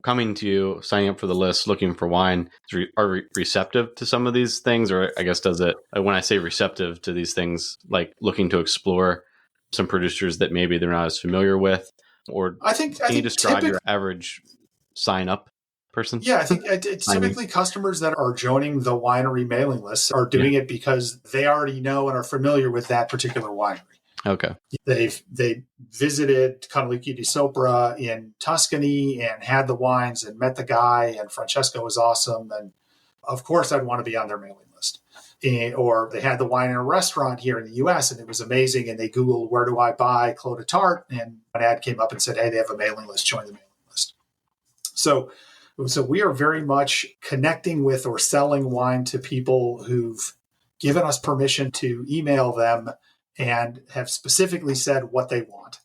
A: coming to you, signing up for the list, looking for wine, are receptive to some of these things? Or I guess when I say receptive to these things, like looking to explore some producers that maybe they're not as familiar with? Or can you describe your average sign up person?
C: Yeah, I think it's typically customers that are joining the winery mailing list are doing it because they already know and are familiar with that particular winery.
A: Okay.
C: They visited Conlicchio di Sopra in Tuscany and had the wines and met the guy, and Francesco was awesome. And of course, I'd want to be on their mailing list. Or they had the wine in a restaurant here in the U.S. and it was amazing. And they Googled, where do I buy Clos de Tart? And an ad came up and said, hey, they have a mailing list. Join the mailing list. So we are very much connecting with or selling wine to people who've given us permission to email them and have specifically said what they want.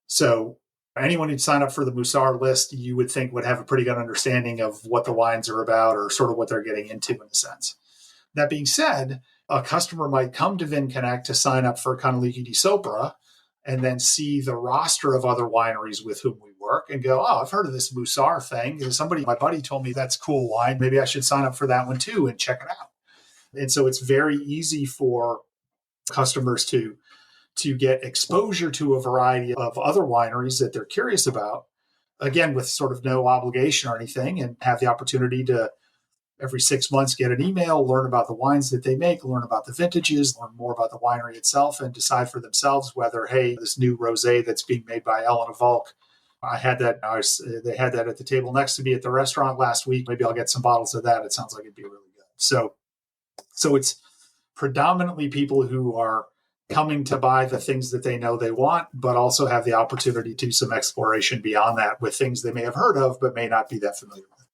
C: So anyone who'd sign up for the Musar list, you would think would have a pretty good understanding of what the wines are about or sort of what they're getting into in a sense. That being said, a customer might come to VinConnect to sign up for Canalichi di Sopra and then see the roster of other wineries with whom we work and go, oh, I've heard of this Musar thing. My buddy told me that's cool wine. Maybe I should sign up for that one too and check it out. And so it's very easy for customers to get exposure to a variety of other wineries that they're curious about, again, with sort of no obligation or anything, and have the opportunity to every 6 months get an email, learn about the wines that they make, learn about the vintages, learn more about the winery itself, and decide for themselves whether, hey, this new rosé that's being made by Elena Volk, they had that at the table next to me at the restaurant last week. Maybe I'll get some bottles of that. It sounds like it'd be really good. So it's predominantly people who are coming to buy the things that they know they want, but also have the opportunity to do some exploration beyond that with things they may have heard of, but may not be that familiar with.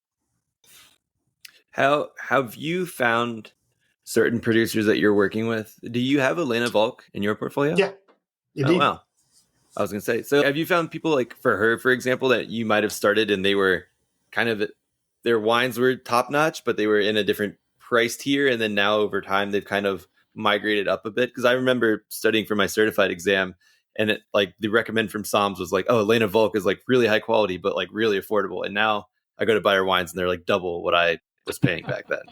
B: How have you found certain producers that you're working with? Do you have Elena Volk in your portfolio?
C: Yeah, indeed.
B: Oh, wow. I was going to say, so have you found people like for her, for example, that you might have started and they were kind of, their wines were top notch, but they were in a different price tier. And then now over time, they've kind of migrated up a bit. Cause I remember studying for my certified exam and it like the recommend from Psalms was like, oh, Elena Volk is like really high quality, but like really affordable. And now I go to buy her wines and they're like double what I was paying back then.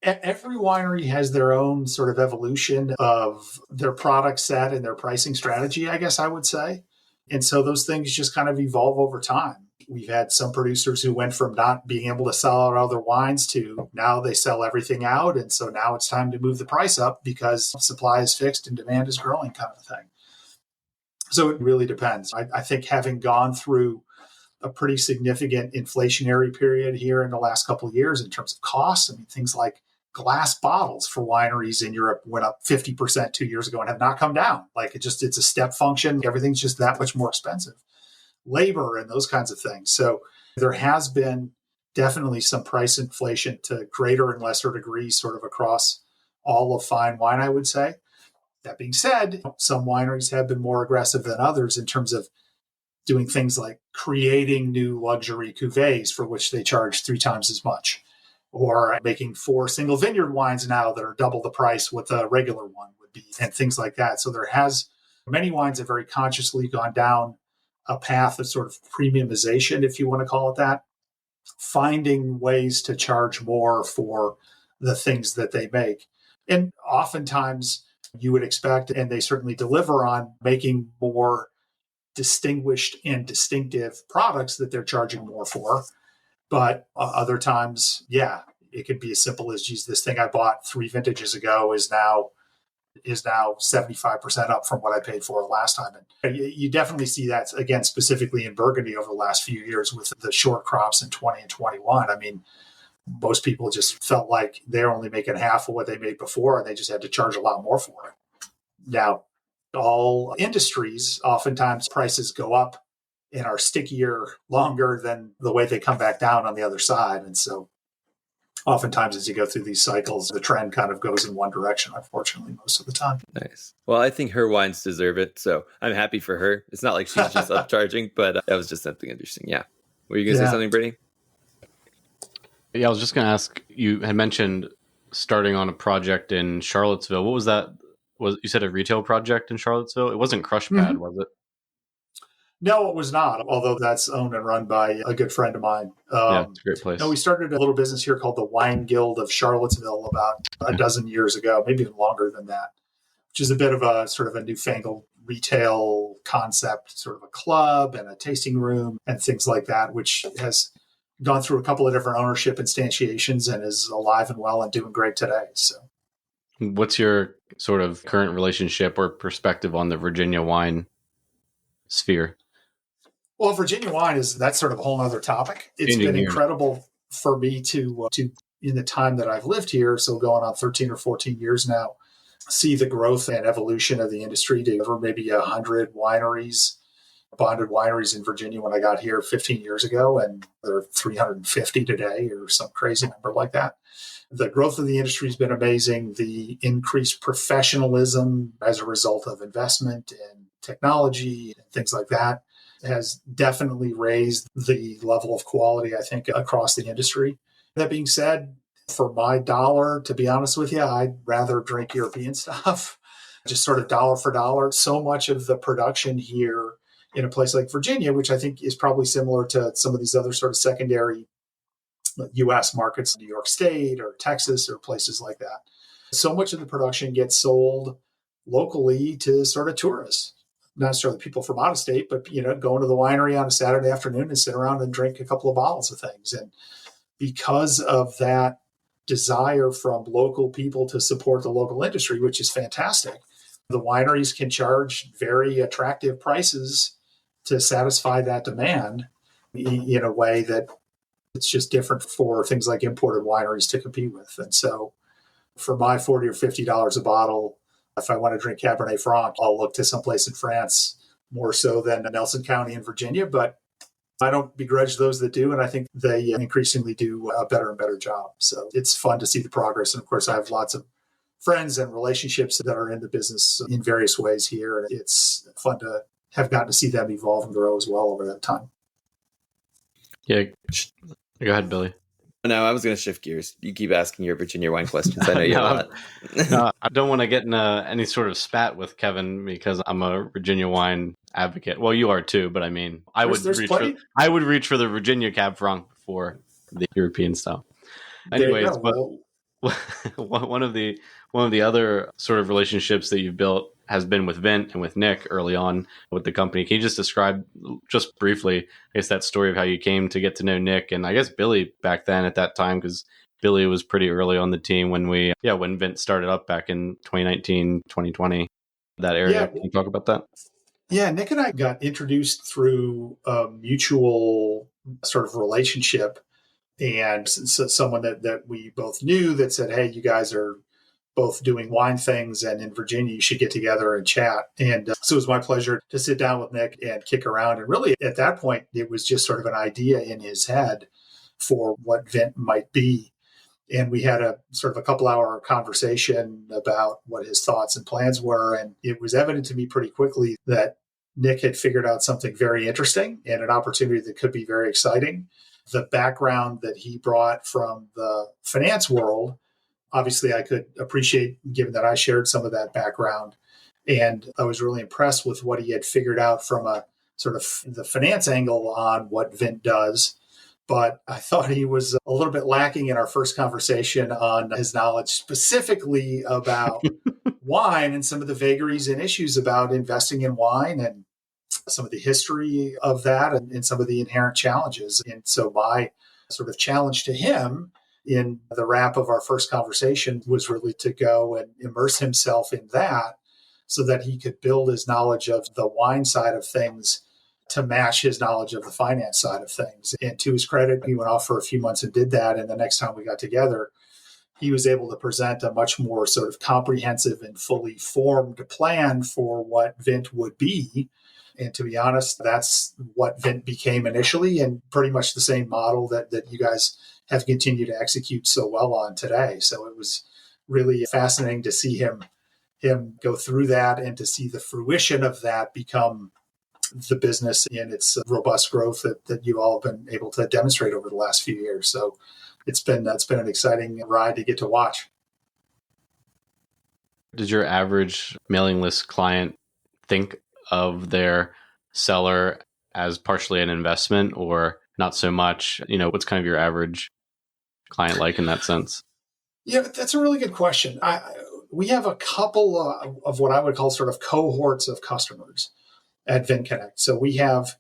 C: Every winery has their own sort of evolution of their product set and their pricing strategy, I guess I would say. And so those things just kind of evolve over time. We've had some producers who went from not being able to sell out other wines to now they sell everything out. And so now it's time to move the price up because supply is fixed and demand is growing, kind of thing. So it really depends. I think having gone through a pretty significant inflationary period here in the last couple of years in terms of costs, I mean, things like glass bottles for wineries in Europe went up 50% 2 years ago and have not come down. Like it's a step function. Everything's just that much more expensive. Labor and those kinds of things. So there has been definitely some price inflation to greater and lesser degrees sort of across all of fine wine, I would say. That being said, some wineries have been more aggressive than others in terms of doing things like creating new luxury cuvées for which they charge 3 times as much, or making 4 single vineyard wines now that are double the price what the regular one would be, and things like that. So many wines have very consciously gone down a path of sort of premiumization, if you want to call it that, finding ways to charge more for the things that they make. And oftentimes you would expect, and they certainly deliver on, making more distinguished and distinctive products that they're charging more for. But other times, yeah, it could be as simple as, geez, this thing I bought 3 vintages ago is now 75% up from what I paid for it last time. And you definitely see that, again, specifically in Burgundy over the last few years with the short crops in 20 and 21. I mean, most people just felt like they're only making half of what they made before, and they just had to charge a lot more for it. Now, all industries, oftentimes prices go up and are stickier longer than the way they come back down on the other side. And so oftentimes as you go through these cycles, the trend kind of goes in one direction, unfortunately, most of the time.
B: Nice. Well, I think her wines deserve it. So I'm happy for her. It's not like she's just upcharging, but that was just something interesting. Yeah. Were you going to say something, Brittany?
A: Yeah, I was just going to ask, you had mentioned starting on a project in Charlottesville. What was that? You said a retail project in Charlottesville? It wasn't Crush Pad, was it?
C: No, it was not, although that's owned and run by a good friend of mine.
A: Yeah, it's a great place.
C: No, we started a little business here called the Wine Guild of Charlottesville about a dozen years ago, maybe even longer than that, which is a bit of a sort of a newfangled retail concept, sort of a club and a tasting room and things like that, which has gone through a couple of different ownership instantiations and is alive and well and doing great today. So,
A: what's your sort of current relationship or perspective on the Virginia wine sphere?
C: Well, Virginia wine that's sort of a whole other topic. It's been incredible for me to in the time that I've lived here, so going on 13 or 14 years now, see the growth and evolution of the industry to over maybe 100 wineries, bonded wineries in Virginia when I got here 15 years ago, and there are 350 today or some crazy number like that. The growth of the industry has been amazing. The increased professionalism as a result of investment in technology and things like that has definitely raised the level of quality, I think, across the industry. That being said, for my dollar, to be honest with you, I'd rather drink European stuff, just sort of dollar for dollar. So much of the production here in a place like Virginia, which I think is probably similar to some of these other sort of secondary US markets, New York State or Texas or places like that. So much of the production gets sold locally to sort of tourists, not necessarily people from out of state, but going to the winery on a Saturday afternoon and sit around and drink a couple of bottles of things. And because of that desire from local people to support the local industry, which is fantastic, the wineries can charge very attractive prices to satisfy that demand in a way that it's just different for things like imported wineries to compete with. And so for my $40 or $50 a bottle, if I want to drink Cabernet Franc, I'll look to someplace in France more so than Nelson County in Virginia. But I don't begrudge those that do. And I think they increasingly do a better and better job. So it's fun to see the progress. And of course, I have lots of friends and relationships that are in the business in various ways here. And it's fun to have gotten to see them evolve and grow as well over that time.
A: Yeah. Go ahead, Billy.
B: No, I was going to shift gears. You keep asking your Virginia wine questions. I know you have a lot.
A: No, I don't want to get in any sort of spat with Kevin because I'm a Virginia wine advocate. Well, you are too, but I mean, I would reach for the Virginia Cab Franc for the European style. Anyways, but one of the other sort of relationships that you've built has been with Vint and with Nick early on with the company. Can you just describe just briefly, I guess, that story of how you came to get to know Nick and I guess Billy back then at that time, because Billy was pretty early on the team when when Vint started up back in 2019, 2020, that area.
C: Yeah.
A: Can you talk about that?
C: Yeah, Nick and I got introduced through a mutual sort of relationship and someone that we both knew that said, hey, you guys are both doing wine things and in Virginia, you should get together and chat. And so it was my pleasure to sit down with Nick and kick around. And really at that point, it was just sort of an idea in his head for what Vint might be. And we had a sort of a couple-hour conversation about what his thoughts and plans were. And it was evident to me pretty quickly that Nick had figured out something very interesting and an opportunity that could be very exciting. The background that he brought from the finance world, obviously I could appreciate given that I shared some of that background. And I was really impressed with what he had figured out from a sort of the finance angle on what Vint does. But I thought he was a little bit lacking in our first conversation on his knowledge specifically about wine and some of the vagaries and issues about investing in wine and some of the history of that and some of the inherent challenges. And so my sort of challenge to him in the wrap of our first conversation was really to go and immerse himself in that so that he could build his knowledge of the wine side of things to match his knowledge of the finance side of things. And to his credit, he went off for a few months and did that. And the next time we got together, he was able to present a much more sort of comprehensive and fully formed plan for what Vint would be. And to be honest, that's what Vint became initially, and pretty much the same model that you guys have continued to execute so well on today. So it was really fascinating to see him go through that and to see the fruition of that become the business in its robust growth that you all have been able to demonstrate over the last few years. So it's been an exciting ride to get to watch.
A: Does your average mailing list client think of their seller as partially an investment or not so much? What's kind of your average client like in that sense?
C: Yeah, that's a really good question. We have a couple of what I would call sort of cohorts of customers at VinConnect. So we have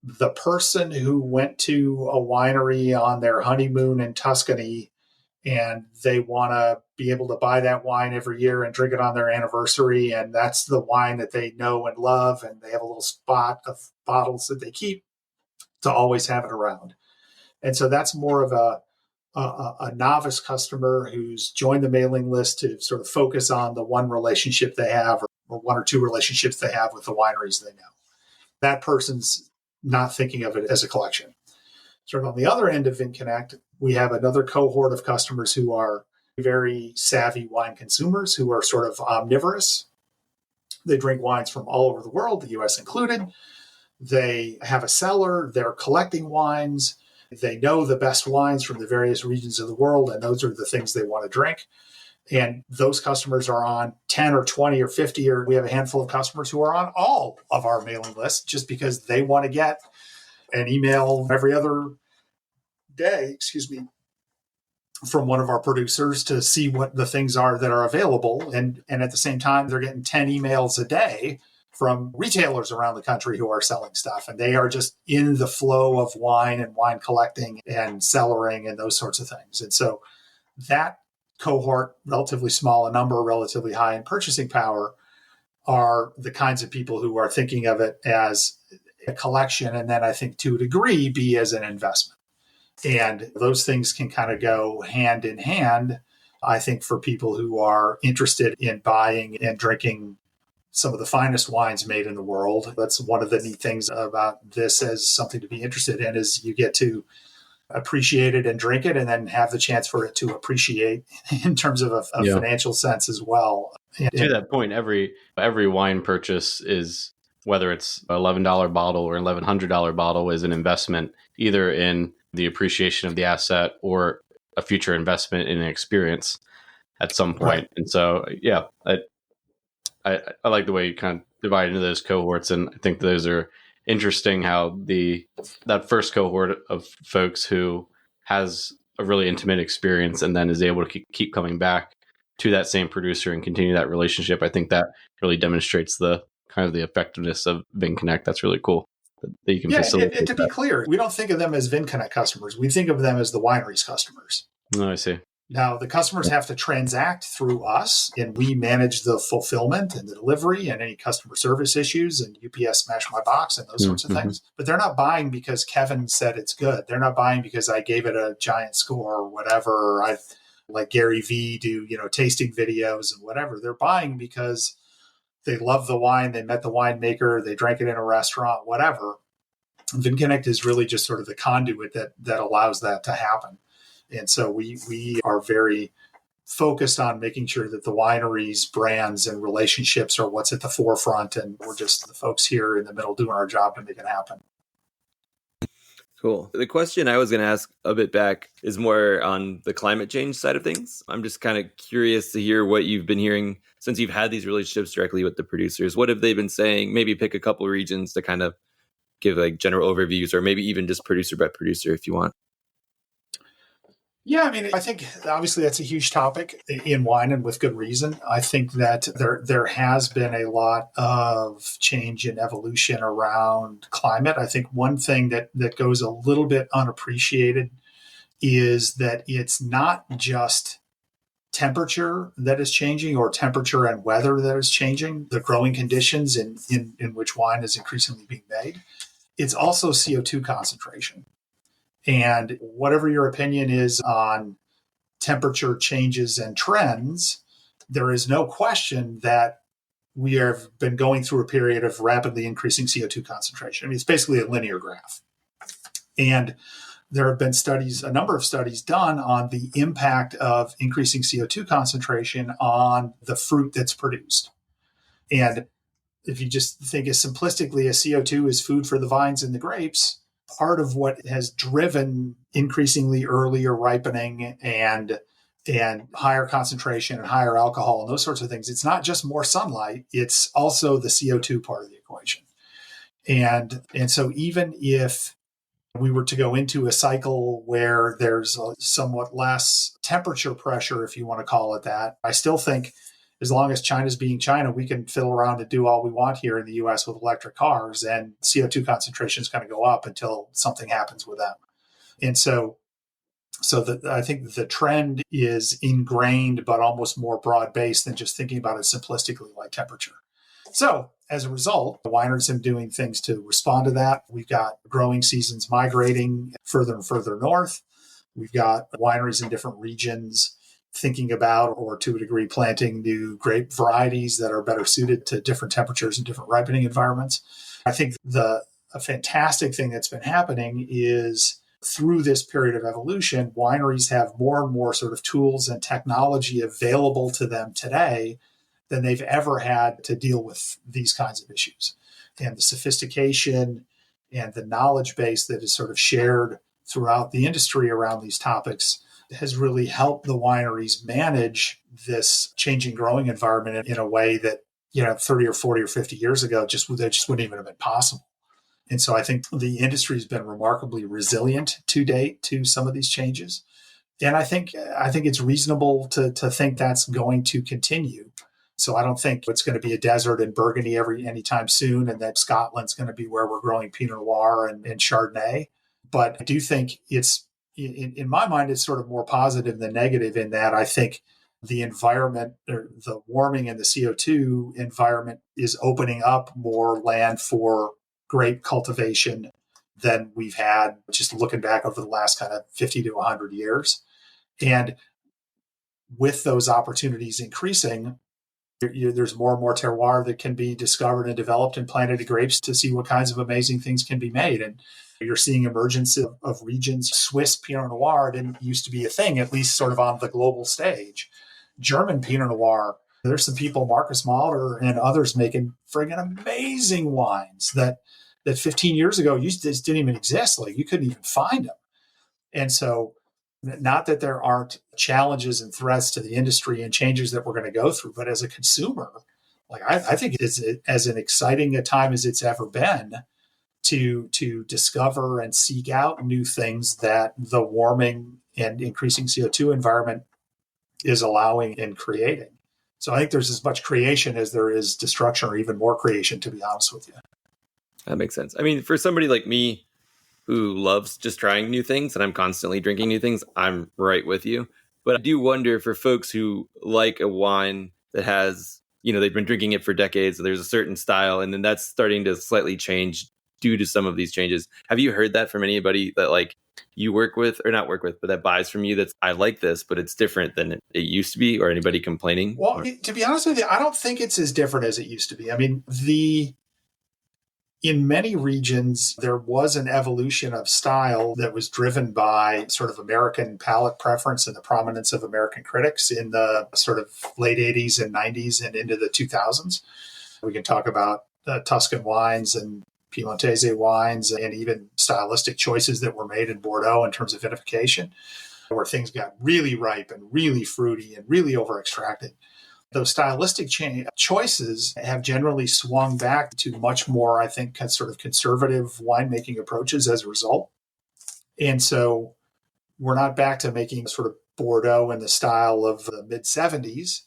C: the person who went to a winery on their honeymoon in Tuscany and they want to be able to buy that wine every year and drink it on their anniversary. And that's the wine that they know and love. And they have a little spot of bottles that they keep to always have it around. And so that's more of a novice customer who's joined the mailing list to sort of focus on the one relationship they have or one or two relationships they have with the wineries they know. That person's not thinking of it as a collection. Sort of on the other end of VinConnect, we have another cohort of customers who are very savvy wine consumers who are sort of omnivorous. They drink wines from all over the world, the US included. They have a cellar, they're collecting wines, they know the best wines from the various regions of the world, and those are the things they want to drink. And those customers are on 10 or 20 or 50, or we have a handful of customers who are on all of our mailing lists just because they want to get an email every other day, from one of our producers to see what the things are that are available. And at the same time, they're getting 10 emails a day from retailers around the country who are selling stuff. And they are just in the flow of wine and wine collecting and cellaring and those sorts of things. And so that cohort, relatively small in number, relatively high in purchasing power, are the kinds of people who are thinking of it as a collection. And then I think to a degree, be as an investment. And those things can kind of go hand in hand, I think, for people who are interested in buying and drinking some of the finest wines made in the world. That's one of the neat things about this as something to be interested in, is you get to appreciate it and drink it and then have the chance for it to appreciate in terms of a financial sense as well.
A: To that point, every wine purchase is, whether it's an $11 bottle or $1,100 bottle, is an investment either in the appreciation of the asset or a future investment in an experience at some point. Right. And so, yeah, I like the way you kind of divide into those cohorts, and I think those are interesting. How that first cohort of folks who has a really intimate experience and then is able to keep coming back to that same producer and continue that relationship. I think that really demonstrates the kind of the effectiveness of VinConnect. That's really cool. That you can facilitate.
C: And to be clear, we don't think of them as VinConnect customers. We think of them as the wineries customers.
A: Oh, I see.
C: Now, the customers have to transact through us, and we manage the fulfillment and the delivery and any customer service issues and UPS smash my box and those sorts of things. But they're not buying because Kevin said it's good. They're not buying because I gave it a giant score or whatever. Or I like Gary V do, tasting videos and whatever. They're buying because they love the wine. They met the winemaker. They drank it in a restaurant, whatever. VinConnect is really just sort of the conduit that allows that to happen. And so we are very focused on making sure that the wineries, brands, and relationships are what's at the forefront. And we're just the folks here in the middle doing our job to make it happen.
B: Cool. The question I was going to ask a bit back is more on the climate change side of things. I'm just kind of curious to hear what you've been hearing since you've had these relationships directly with the producers. What have they been saying? Maybe pick a couple regions to kind of give like general overviews, or maybe even just producer by producer if you want.
C: Yeah, I mean, I think obviously that's a huge topic in wine, and with good reason. I think that there has been a lot of change and evolution around climate. I think one thing that goes a little bit unappreciated is that it's not just temperature that is changing, or temperature and weather that is changing, the growing conditions in which wine is increasingly being made. It's also CO2 concentration. And whatever your opinion is on temperature changes and trends, there is no question that we have been going through a period of rapidly increasing CO2 concentration. I mean, it's basically a linear graph. And there have been a number of studies done on the impact of increasing CO2 concentration on the fruit that's produced. And if you just think as simplistically as CO2 is food for the vines and the grapes, part of what has driven increasingly earlier ripening and higher concentration and higher alcohol and those sorts of things, it's not just more sunlight, it's also the CO2 part of the equation. And so even if we were to go into a cycle where there's a somewhat less temperature pressure, if you want to call it that, I still think as long as China's being China, we can fiddle around and do all we want here in the US with electric cars, and CO2 concentration is going to go up until something happens with them. And so I think the trend is ingrained, but almost more broad-based than just thinking about it simplistically like temperature. So as a result, the wineries have been doing things to respond to that. We've got growing seasons migrating further and further north. We've got wineries in different regions thinking about, or to a degree, planting new grape varieties that are better suited to different temperatures and different ripening environments. I think a fantastic thing that's been happening is through this period of evolution, wineries have more and more sort of tools and technology available to them today than they've ever had to deal with these kinds of issues. And the sophistication and the knowledge base that is sort of shared throughout the industry around these topics has really helped the wineries manage this changing growing environment in a way that, 30 or 40 or 50 years ago, that just wouldn't even have been possible. And so I think the industry has been remarkably resilient to date to some of these changes. And I think it's reasonable to think that's going to continue. So I don't think it's going to be a desert in Burgundy anytime soon, and that Scotland's going to be where we're growing Pinot Noir and Chardonnay. But I do think it's, in my mind, it's sort of more positive than negative in that I think the environment, or the warming and the CO2 environment, is opening up more land for grape cultivation than we've had just looking back over the last kind of 50 to 100 years. And with those opportunities increasing, there's more and more terroir that can be discovered and developed and planted grapes to see what kinds of amazing things can be made. And you're seeing emergence of regions. Swiss Pinot Noir didn't used to be a thing, at least sort of on the global stage. German Pinot Noir, there's some people, Marcus Mahler and others, making friggin' amazing wines that 15 years ago just didn't even exist. Like, you couldn't even find them. And so, not that there aren't challenges and threats to the industry and changes that we're going to go through, but as a consumer, like, I think it's as an exciting a time as it's ever been to discover and seek out new things that the warming and increasing CO2 environment is allowing and creating. So I think there's as much creation as there is destruction, or even more creation, to be honest with you.
B: That makes sense. I mean, for somebody like me who loves just trying new things, and I'm constantly drinking new things, I'm right with you. But I do wonder, for folks who like a wine that has, they've been drinking it for decades, so there's a certain style, and then that's starting to slightly change due to some of these changes. Have you heard that from anybody that, like, you work with, or not work with, but that buys from you, that's, I like this, but it's different than it used to be, or anybody complaining?
C: Well, to be honest with you, I don't think it's as different as it used to be. I mean, in many regions, there was an evolution of style that was driven by sort of American palate preference and the prominence of American critics in the sort of late 80s and 90s and into the 2000s. We can talk about Tuscan wines and Piemontese wines, and even stylistic choices that were made in Bordeaux in terms of vinification, where things got really ripe and really fruity and really over-extracted. Those stylistic choices have generally swung back to much more, I think, sort of conservative winemaking approaches as a result. And so we're not back to making sort of Bordeaux in the style of the mid-70s,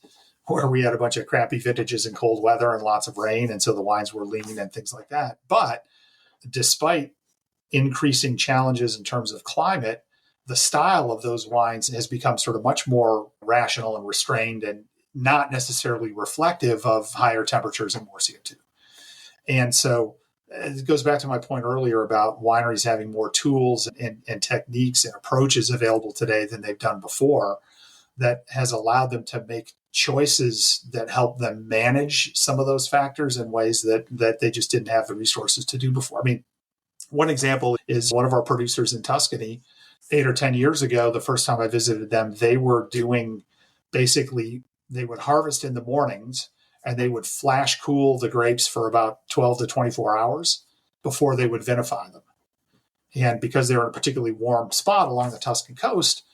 C: where we had a bunch of crappy vintages in cold weather and lots of rain, and so the wines were lean and things like that. But despite increasing challenges in terms of climate, the style of those wines has become sort of much more rational and restrained, and not necessarily reflective of higher temperatures and more CO2. And so it goes back to my point earlier about wineries having more tools and techniques and approaches available today than they've done before, that has allowed them to make choices that help them manage some of those factors in ways that they just didn't have the resources to do before. I mean, one example is one of our producers in Tuscany. 8 or 10 years ago, the first time I visited them, they were doing, basically, they would harvest in the mornings and they would flash cool the grapes for about 12 to 24 hours before they would vinify them. And because they were in a particularly warm spot along the Tuscan coast,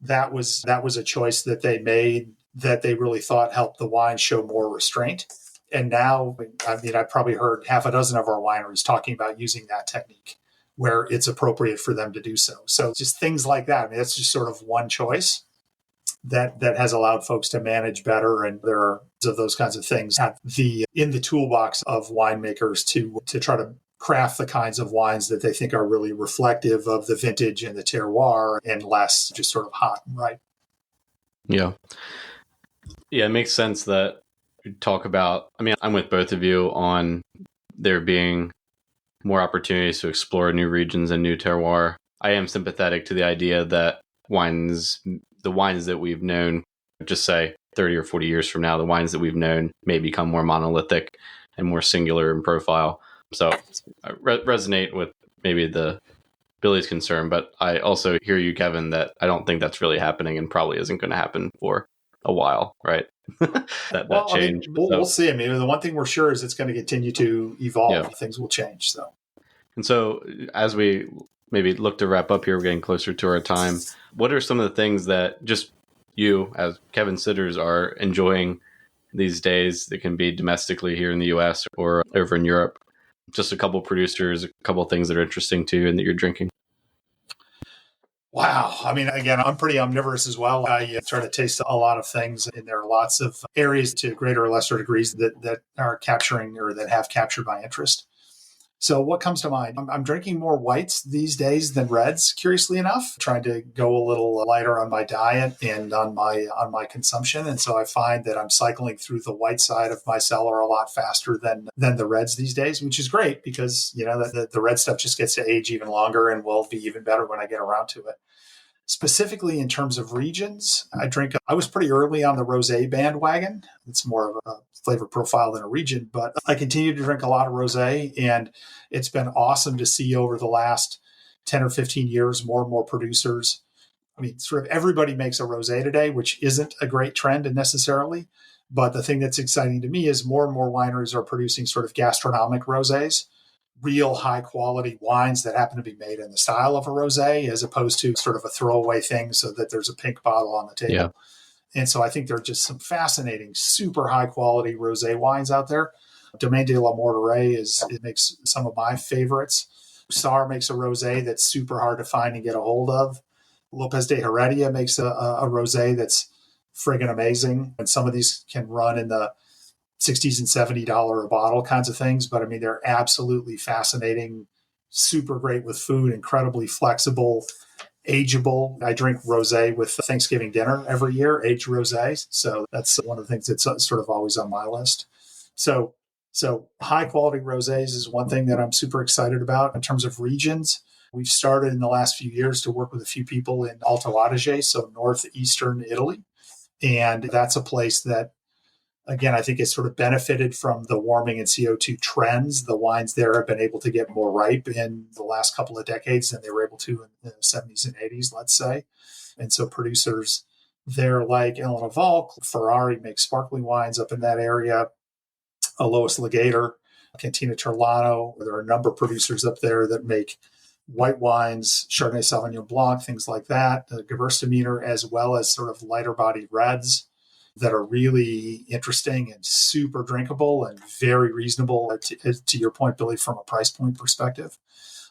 C: that was a choice that they made that they really thought helped the wine show more restraint. And now, I mean, I've probably heard half a dozen of our wineries talking about using that technique where it's appropriate for them to do so. So just things like that. I mean, that's just sort of one choice that has allowed folks to manage better. And there are those kinds of things in the toolbox of winemakers to try to craft the kinds of wines that they think are really reflective of the vintage and the terroir, and less just sort of hot and ripe.
A: Yeah. Yeah, it makes sense that you talk about, I mean, I'm with both of you on there being more opportunities to explore new regions and new terroir. I am sympathetic to the idea that the wines that we've known, just say 30 or 40 years from now, the wines that we've known may become more monolithic and more singular in profile. So I resonate with maybe Billy's concern, but I also hear you, Kevin, that I don't think that's really happening and probably isn't going to happen for a while, right? that
C: I mean,
A: change.
C: we'll see. I mean, the one thing we're sure is it's going to continue to evolve.
A: Yeah.
C: Things will change. So,
A: and so as we maybe look to wrap up here, we're getting closer to our time. What are some of the things that just you, as Kevin Sidders, are enjoying these days that can be domestically here in the US or over in Europe? Just a couple producers, a couple things that are interesting to you and that you're drinking.
C: wow. I mean, again, I'm pretty omnivorous as well. I try to taste a lot of things, and there are lots of areas to greater or lesser degrees that are capturing or that have captured my interest. So what comes to mind? I'm drinking more whites these days than reds, curiously enough, trying to go a little lighter on my diet and on my consumption. And so I find that I'm cycling through the white side of my cellar a lot faster than the reds these days, which is great because, the red stuff just gets to age even longer and will be even better when I get around to it. Specifically in terms of regions, I was pretty early on the rosé bandwagon. It's more of a flavor profile than a region, but I continue to drink a lot of rosé, and it's been awesome to see over the last 10 or 15 years, more and more producers. I mean, sort of everybody makes a rosé today, which isn't a great trend necessarily. But the thing that's exciting to me is more and more wineries are producing sort of gastronomic rosés, real high quality wines that happen to be made in the style of a rosé, as opposed to sort of a throwaway thing so that there's a pink bottle on the table.
A: Yeah.
C: And so I think there are just some fascinating, super high quality rosé wines out there. Domaine de la Morteray it makes some of my favorites. Sar makes a rosé that's super hard to find and get a hold of. Lopez de Heredia makes a rosé that's friggin' amazing. And some of these can run in the $60s and $70 a bottle kinds of things. But I mean, they're absolutely fascinating, super great with food, incredibly flexible, ageable. I drink rosé with Thanksgiving dinner every year, aged rosé. So that's one of the things that's sort of always on my list. So high quality rosés is one thing that I'm super excited about. In terms of regions, we've started in the last few years to work with a few people in Alto Adige, so northeastern Italy. And that's a place that, again, I think it's sort of benefited from the warming and CO2 trends. The wines there have been able to get more ripe in the last couple of decades than they were able to in the 70s and 80s, let's say. And so producers there like Elena Valk, Ferrari makes sparkling wines up in that area, Alois Legator, Cantina Turlano. There are a number of producers up there that make white wines, Chardonnay, Sauvignon Blanc, things like that, Gewürztraminer, as well as sort of lighter bodied reds that are really interesting and super drinkable and very reasonable, to your point, Billy, from a price point perspective.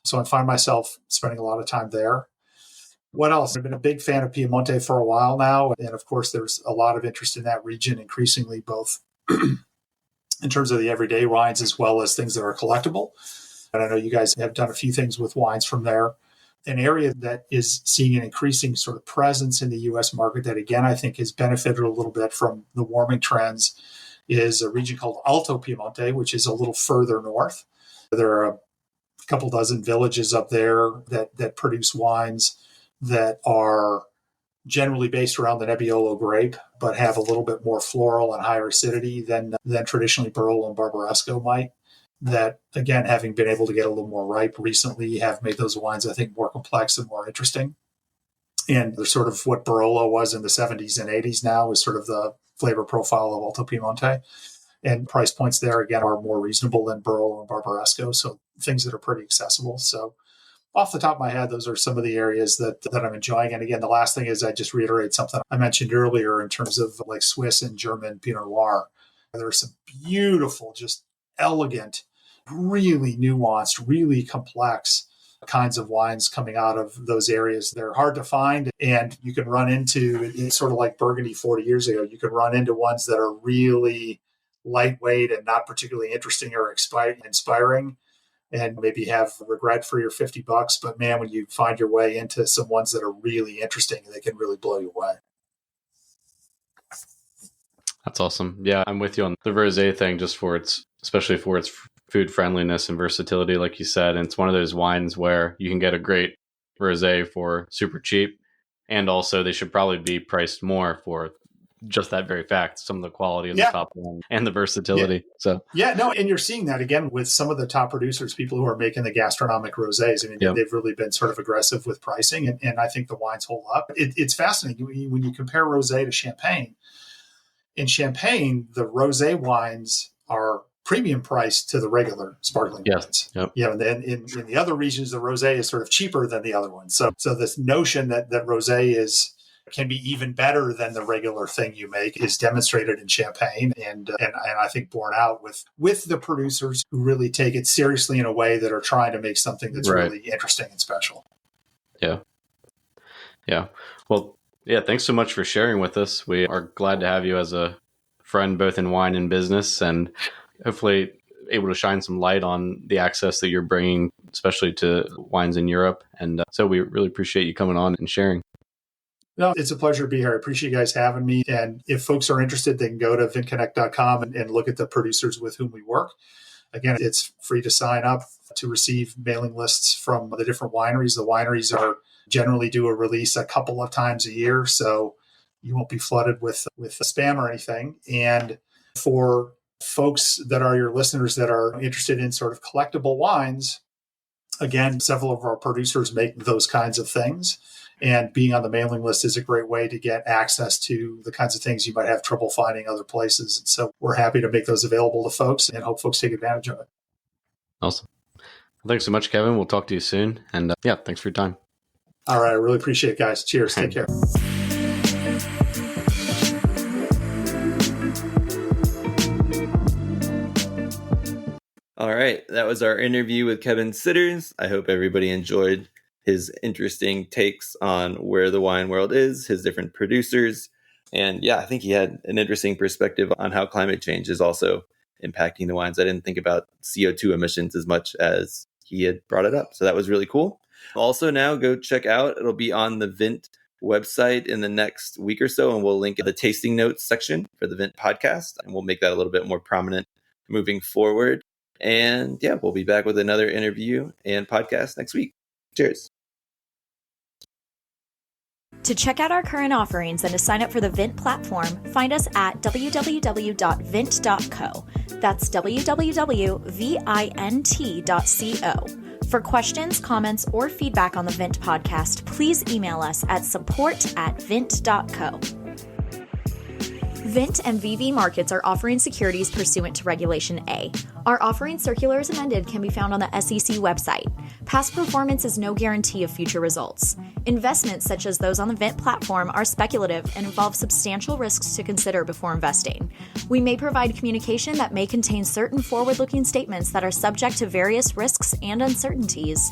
C: So I find myself spending a lot of time there. What else? I've been a big fan of Piemonte for a while now. And of course, there's a lot of interest in that region, increasingly, both in terms of the everyday wines as well as things that are collectible. And I know you guys have done a few things with wines from there. An area that is seeing an increasing sort of presence in the U.S. market that, again, I think has benefited a little bit from the warming trends is a region called Alto Piemonte, which is a little further north. There are a couple dozen villages up there that produce wines that are generally based around the Nebbiolo grape, but have a little bit more floral and higher acidity than traditionally Barolo and Barbaresco might. That, again, having been able to get a little more ripe recently, have made those wines, I think, more complex and more interesting. And they're sort of what Barolo was in the 70s and 80s now is sort of the flavor profile of Alto Piemonte. And price points there, again, are more reasonable than Barolo and Barbaresco, so things that are pretty accessible. So off the top of my head, those are some of the areas that I'm enjoying. And again, the last thing is I just reiterate something I mentioned earlier in terms of like Swiss and German Pinot Noir. There are some beautiful, just elegant, really nuanced, really complex kinds of wines coming out of those areas. They're hard to find, and you can run into, it's sort of like Burgundy 40 years ago, you can run into ones that are really lightweight and not particularly interesting or inspiring, and maybe have regret for your $50. But man, when you find your way into some ones that are really interesting, they can really blow you away.
A: That's awesome. Yeah, I'm with you on the rosé thing, just especially for its food friendliness and versatility, like you said. And it's one of those wines where you can get a great rosé for super cheap, and also they should probably be priced more for just that very fact, some of the quality of the
C: Yeah.
A: top one and the versatility. So
C: Yeah, no, and you're seeing that again with some of the top producers, people who are making the gastronomic rosés. I mean,
A: Yep.
C: they've really been sort of aggressive with pricing, and I think the wines hold up. It's fascinating when you compare rosé to champagne. In champagne, the rosé wines are premium priced to the regular sparkling wines.
A: Yep.
C: Yeah, and then in the other regions, the rosé is sort of cheaper than the other ones. So this notion that rosé can be even better than the regular thing you make is demonstrated in champagne, and I think borne out with the producers who really take it seriously in a way that are trying to make something that's
A: Right.
C: really interesting and special.
A: Yeah. Well, yeah, thanks so much for sharing with us. We are glad to have you as a friend, both in wine and business, and hopefully able to shine some light on the access that you're bringing, especially to wines in Europe. And so we really appreciate you coming on and sharing.
C: No, it's a pleasure to be here. I appreciate you guys having me. And if folks are interested, they can go to VinConnect.com and look at the producers with whom we work. Again, it's free to sign up to receive mailing lists from the different wineries. The wineries are generally do a release a couple of times a year, so you won't be flooded with spam or anything. And for folks that are your listeners that are interested in sort of collectible wines, again, several of our producers make those kinds of things. And being on the mailing list is a great way to get access to the kinds of things you might have trouble finding other places. And so we're happy to make those available to folks and hope folks take advantage of it.
A: Awesome. Well, thanks so much, Kevin. We'll talk to you soon. And yeah, thanks for your time.
C: All right. I really appreciate it, guys. Cheers. Take care.
B: All right. That was our interview with Kevin Sidders. I hope everybody enjoyed his interesting takes on where the wine world is, his different producers. And yeah, I think he had an interesting perspective on how climate change is also impacting the wines. I didn't think about CO2 emissions as much as he had brought it up. So that was really cool. Also, now go check out, it'll be on the Vint website in the next week or so, and we'll link the tasting notes section for the Vint podcast, and we'll make that a little bit more prominent moving forward. And yeah, we'll be back with another interview and podcast next week. Cheers.
D: To check out our current offerings and to sign up for the Vint platform, find us at www.vint.co. That's www.vint.co. For questions, comments, or feedback on the Vint podcast, please email us at support@vint.co. Vint and VV Markets are offering securities pursuant to Regulation A. Our offering circular as amended can be found on the SEC website. Past performance is no guarantee of future results. Investments such as those on the Vint platform are speculative and involve substantial risks to consider before investing. We may provide communication that may contain certain forward-looking statements that are subject to various risks and uncertainties.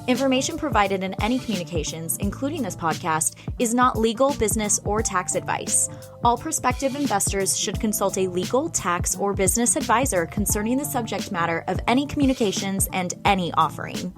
D: Information provided in any communications, including this podcast, is not legal, business, or tax advice. All prospective investors should consult a legal, tax, or business advisor concerning the subject matter of any communications and any offering.